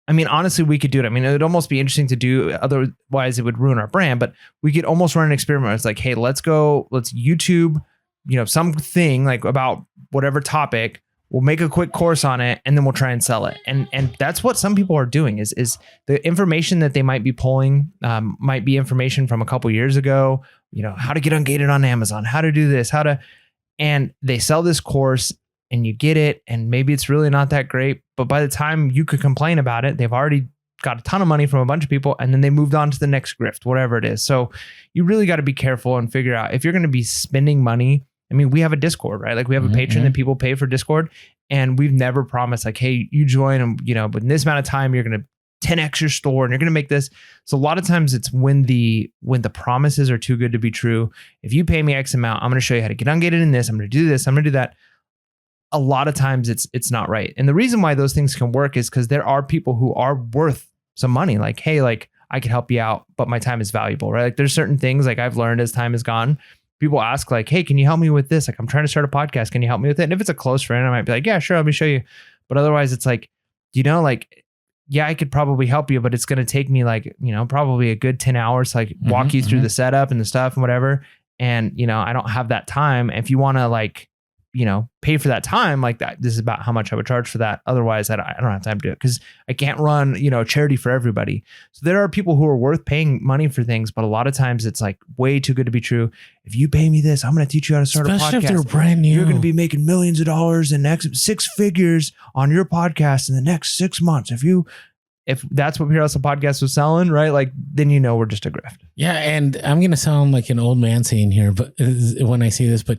Honestly, we could do it. It would almost be interesting to do. Otherwise, it would ruin our brand. But we could almost run an experiment. It's like, hey, let's YouTube, something like about whatever topic. We'll make a quick course on it, and then we'll try and sell it. And that's what some people are doing. Is the information that they might be pulling might be information from a couple years ago. How to get ungated on Amazon, how to do this, and they sell this course, and you get it, and maybe it's really not that great. But by the time you could complain about it, they've already got a ton of money from a bunch of people, and then they moved on to the next grift, whatever it is. So you really got to be careful and figure out if you're going to be spending money. We have a Discord, right? Like we have a Patreon that people pay for Discord, and we've never promised like, hey, you join and, but in this amount of time, you're going to 10x your store and you're going to make this. So a lot of times it's when the promises are too good to be true. If you pay me X amount, I'm going to show you how to get ungated in this. I'm going to do this. I'm going to do that. A lot of times it's not right. And the reason why those things can work is because there are people who are worth some money. Like, hey, like I could help you out, but my time is valuable, right? Like there's certain things like I've learned as time has gone. People ask like, hey, can you help me with this? Like, I'm trying to start a podcast. Can you help me with it? And if it's a close friend, I might be like, yeah, sure. Let me show you. But otherwise it's like, yeah, I could probably help you, but it's going to take me like, probably a good 10 hours to like walk you through the setup and the stuff and whatever. And, I don't have that time. If you want to pay for that time like that, this is about how much I would charge for that. Otherwise I don't have time to do it, because I can't run, charity for everybody. So there are people who are worth paying money for things, but a lot of times it's like way too good to be true. If you pay me this, I'm going to teach you how to start Especially a podcast. If they're brand new. You're going to be making millions of dollars in next 6 figures on your podcast in the next 6 months. If that's what Pure Hustle Podcast was selling, right? Like, then we're just a grift. Yeah, and I'm going to sound like an old man saying here, but when I say this, but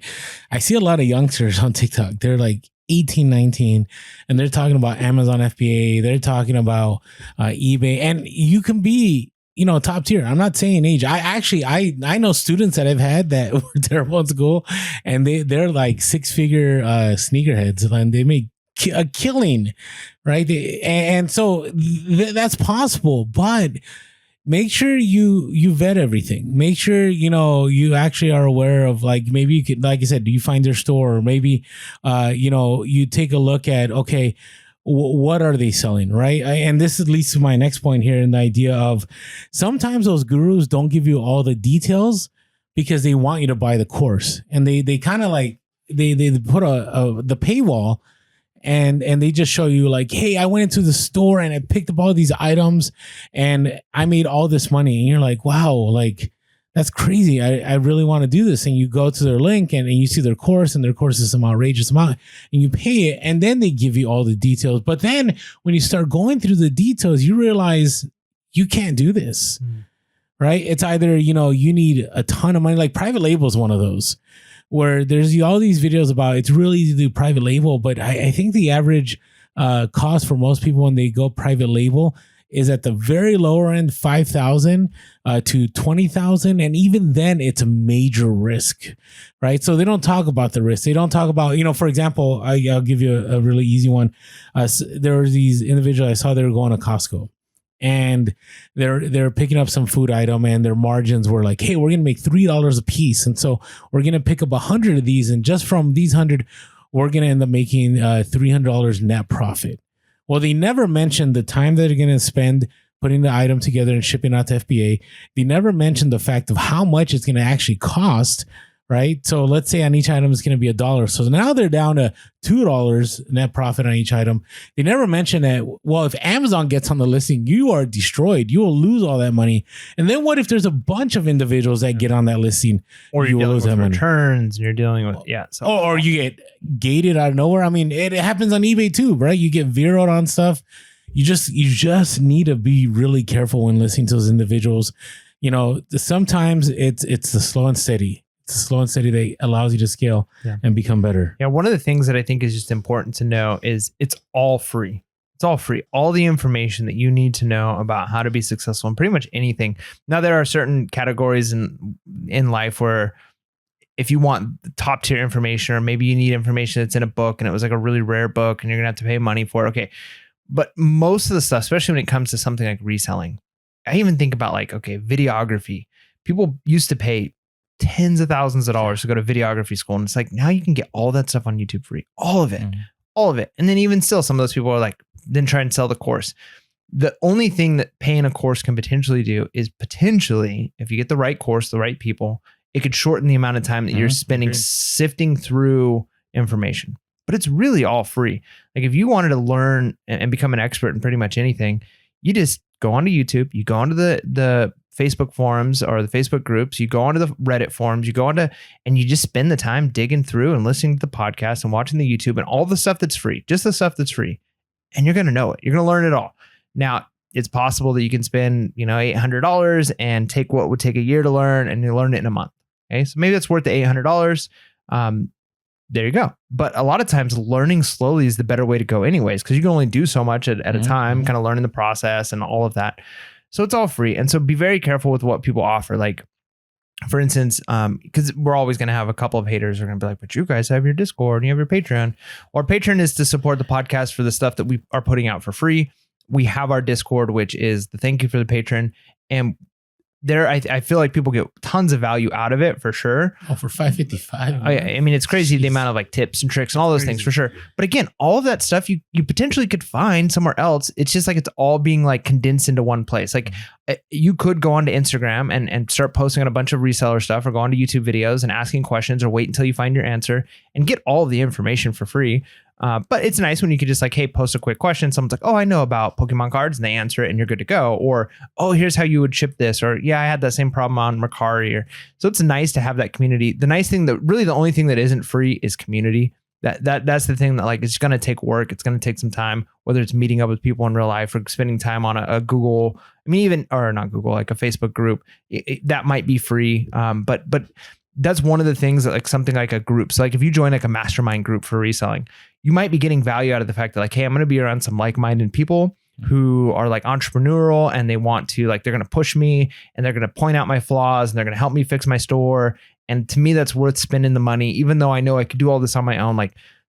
I see a lot of youngsters on TikTok. They're like 18, 19, and they're talking about Amazon FBA. They're talking about eBay, and you can be, top tier. I'm not saying age. I know students that I've had that were terrible in school, and they're like 6-figure sneakerheads, and they make a killing, right? And so that's possible, but make sure you vet everything. Make sure you actually are aware of, like, maybe you could, like I said, do you find their store, or maybe you take a look at, okay, what are they selling, right? And this leads to my next point here, in the idea of sometimes those gurus don't give you all the details because they want you to buy the course, and they kind of like they put the paywall. And they just show you like, hey, I went into the store and I picked up all these items and I made all this money. And you're like, wow, like that's crazy. I really want to do this. And you go to their link and you see their course, and their course is some outrageous amount, and you pay it, and then they give you all the details. But then when you start going through the details, you realize you can't do this, right? It's either, you need a ton of money. Like private label is one of those, where there's all these videos about it's really easy to do private label, but I think the average cost for most people when they go private label is at the very lower end, 5,000 to 20,000. And even then it's a major risk, right? So they don't talk about the risk. They don't talk about, for example, I'll give you a really easy one. There were these individuals I saw, they were going to Costco. And they're picking up some food item, and their margins were like, hey, we're going to make $3 a piece. And so we're going to pick up 100 of these. And just from these 100, we're going to end up making $300 net profit. Well, they never mentioned the time that they're going to spend putting the item together and shipping out to FBA. They never mentioned the fact of how much it's going to actually cost. Right. So let's say on each item is going to be $1. So now they're down to $2 net profit on each item. They never mention that, well, if Amazon gets on the listing, you are destroyed. You will lose all that money. And then what if there's a bunch of individuals that get on that listing? Or you will lose that money. Returns, and you're dealing with, So. Or you get gated out of nowhere. I mean, it happens on eBay too, right? You get zeroed on stuff. You just need to be really careful when listening to those individuals. Sometimes it's the slow and steady. Slow and steady that allows you to scale and become better. Yeah. One of the things that I think is just important to know is it's all free. It's all free. All the information that you need to know about how to be successful in pretty much anything. Now, there are certain categories in life where if you want top tier information, or maybe you need information that's in a book and it was like a really rare book and you're going to have to pay money for it. Okay. But most of the stuff, especially when it comes to something like reselling, I even think about videography. People used to pay tens of thousands of dollars to go to videography school. And it's like, now you can get all that stuff on YouTube free, all of it. And then even still, some of those people are then try and sell the course. The only thing that paying a course can potentially do is if you get the right course, the right people, it could shorten the amount of time that you're spending sifting through information. But it's really all free. Like if you wanted to learn and become an expert in pretty much anything, you just go onto YouTube, you go onto the Facebook forums or the Facebook groups, you go onto the Reddit forums, and you just spend the time digging through and listening to the podcast and watching the YouTube and all the stuff that's free, just the stuff that's free. And you're going to know it. You're going to learn it all. Now, it's possible that you can spend, $800 and take what would take a year to learn, and you learn it in a month. Okay. So maybe that's worth the $800. There you go. But a lot of times learning slowly is the better way to go anyways, because you can only do so much at a time, kind of learning the process and all of that. So it's all free. And so be very careful with what people offer. Like, for instance, because we're always going to have a couple of haters who are going to be like, but you guys have your Discord and you have your Patreon. Or Patreon is to support the podcast for the stuff that we are putting out for free. We have our Discord, which is the thank you for the patron. And there, I feel like people get tons of value out of it for sure. Oh, for $5.55. I mean, it's crazy the amount of tips and tricks and all those things for sure. But again, all of that stuff you potentially could find somewhere else. It's just it's all being condensed into one place. You could go onto Instagram and start posting on a bunch of reseller stuff, or go onto YouTube videos and asking questions, or wait until you find your answer and get all of the information for free. But it's nice when you could just hey, post a quick question. Someone's like, oh, I know about Pokemon cards, and they answer it and you're good to go. Or, oh, here's how you would ship this. Or, yeah, I had that same problem on Mercari. So it's nice to have that community. The nice thing, the only thing that isn't free is community. That's the thing that it's going to take work. It's going to take some time, whether it's meeting up with people in real life or spending time on a Google, or not Google, a Facebook group. That might be free. But that's one of the things that something like a group. So if you join a mastermind group for reselling, you might be getting value out of the fact that hey, I'm going to be around some like-minded people who are entrepreneurial, and they want to they're going to push me, and they're going to point out my flaws, and they're going to help me fix my store. And to me, that's worth spending the money, even though I know I could do all this on my own.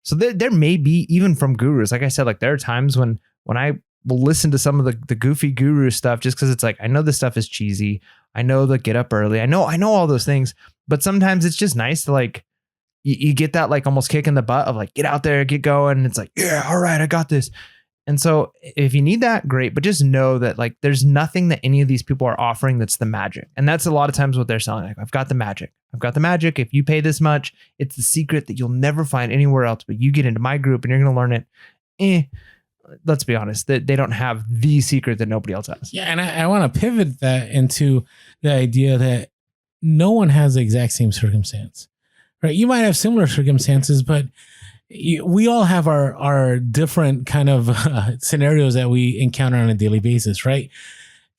So there may be, even from gurus, like I said, there are times when I will listen to some of the goofy guru stuff, just because it's I know this stuff is cheesy. I know the get up early. I know all those things, but sometimes it's just nice to you get that almost kick in the butt of get out there, get going. And it's yeah, all right, I got this. And so if you need that, great. But just know that there's nothing that any of these people are offering that's the magic. And that's a lot of times what they're selling. I've got the magic. I've got the magic. If you pay this much, it's the secret that you'll never find anywhere else. But you get into my group and you're going to learn it. Let's be honest, that they don't have the secret that nobody else has. Yeah. And I want to pivot that into the idea that no one has the exact same circumstance, right? You might have similar circumstances, but we all have our different kind of scenarios that we encounter on a daily basis, right?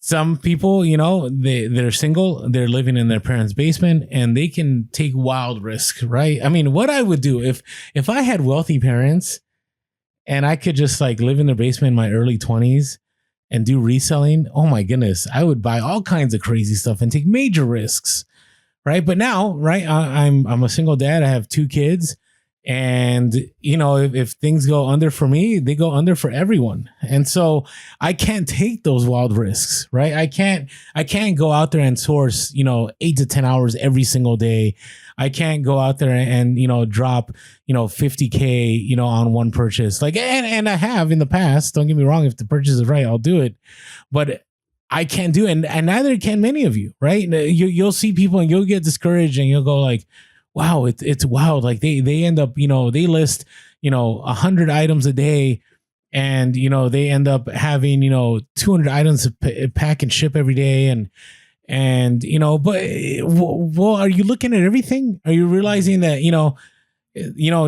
Some people, they're single, they're living in their parents' basement, and they can take wild risks, right? I mean, what I would do if I had wealthy parents and I could just live in their basement in my early 20s and do reselling, oh my goodness, I would buy all kinds of crazy stuff and take major risks. Right. But now, right, I'm a single dad. I have 2 kids. And, you know, if things go under for me, they go under for everyone. And so I can't take those wild risks, right? I can't go out there and source, you know, 8 to 10 hours every single day. I can't go out there and, you know, drop, you know, 50K, you know, on one purchase. Like, and I have in the past, don't get me wrong. If the purchase is right, I'll do it. But I can't do it. And neither can many of you, right? You'll see people and you'll get discouraged and you'll go like, wow, it's wild. Like they end up, you know, they list, you know, 100 items a day, and, you know, they end up having, you know, 200 items to pack and ship every day. And, you know, but well, are you looking at everything? Are you realizing that, you know,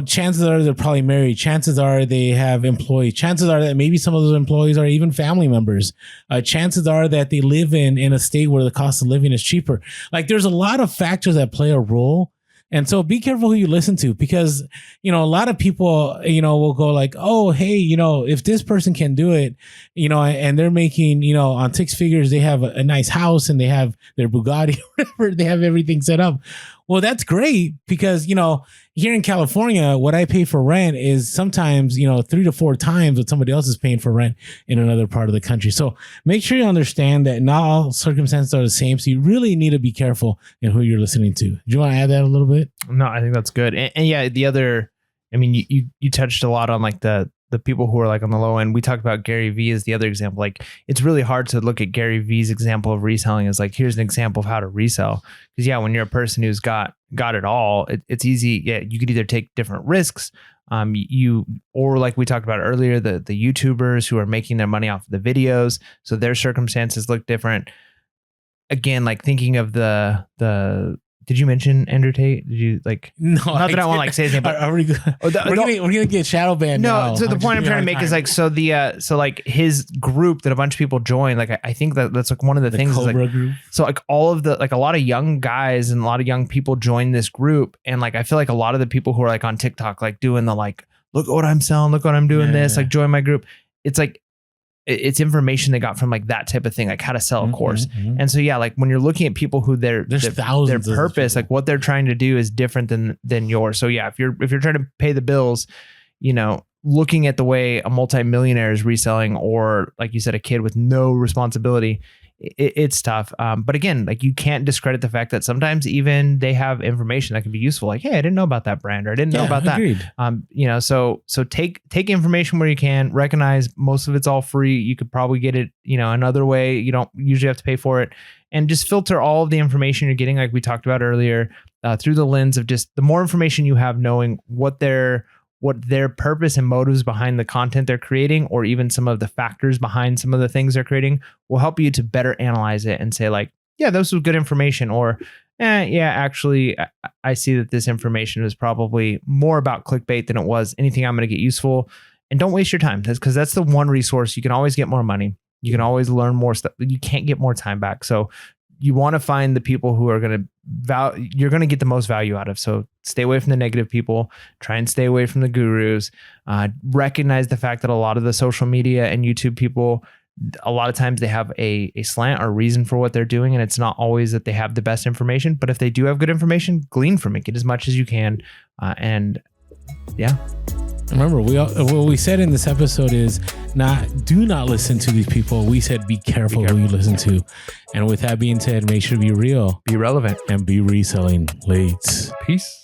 chances are they're probably married. Chances are they have employees. Chances are that maybe some of those employees are even family members. Chances are that they live in a state where the cost of living is cheaper. Like there's a lot of factors that play a role. And so be careful who you listen to, because, you know, a lot of people, you know, will go like, oh, hey, you know, if this person can do it, you know, and they're making, you know, on 6 figures, they have a nice house and they have their Bugatti, whatever, they have everything set up. Well, that's great, because, you know, here in California, what I pay for rent is sometimes, you know, 3 to 4 times what somebody else is paying for rent in another part of the country. So make sure you understand that not all circumstances are the same. So you really need to be careful in who you're listening to. Do you want to add that a little bit? No, I think that's good. And yeah, the other, I mean, you touched a lot on like the people who are like on the low end. We talked about Gary Vee as the other example. Like it's really hard to look at Gary Vee's example of reselling as like, here's an example of how to resell. Because yeah, when you're a person who's got it all, it's easy. Yeah, you could either take different risks. Or like we talked about earlier, the YouTubers who are making their money off of the videos, so their circumstances look different. Again, like thinking of the did you mention Andrew Tate? Did you like? No, not that I want to like say his name, but we're gonna get shadow banned. No, now. So the point I'm trying to make is like, so like his group that a bunch of people join, like I think that's like one of the things. Cobra is like, group. So like all of the, like a lot of young guys and a lot of young people join this group, and like I feel like a lot of the people who are like on TikTok, like doing the like, look what I'm selling, look what I'm doing, like join my group. It's like, it's information they got from like that type of thing, like how to sell a course. Mm-hmm. And so, yeah, like when you're looking at people who their purpose, like what they're trying to do is different than yours. So yeah, if you're trying to pay the bills, you know, looking at the way a multimillionaire is reselling, or like you said, a kid with no responsibility, it's tough. But again, like you can't discredit the fact that sometimes even they have information that can be useful. Like, hey, I didn't know about that brand, or I didn't know about agreed. That. You know, so take information where you can. Recognize most of it's all free. You could probably get it, you know, another way. You don't usually have to pay for it, and just filter all of the information you're getting, like we talked about earlier, through the lens of just the more information you have, knowing what their purpose and motives behind the content they're creating, or even some of the factors behind some of the things they're creating, will help you to better analyze it and say like, yeah, this was good information, or yeah, actually, I see that this information is probably more about clickbait than it was anything I'm going to get useful. And don't waste your time, because that's the one resource. You can always get more money. You can always learn more stuff. You can't get more time back. So you want to find the people who are you're going to get the most value out of. So stay away from the negative people, try and stay away from the gurus, recognize the fact that a lot of the social media and YouTube people, a lot of times they have a slant or reason for what they're doing. And it's not always that they have the best information, but if they do have good information, glean from it, get as much as you can. And yeah. Remember, what we said in this episode is do not listen to these people. We said be careful who you listen to. And with that being said, make sure to be real, be relevant, and be reselling late. Peace.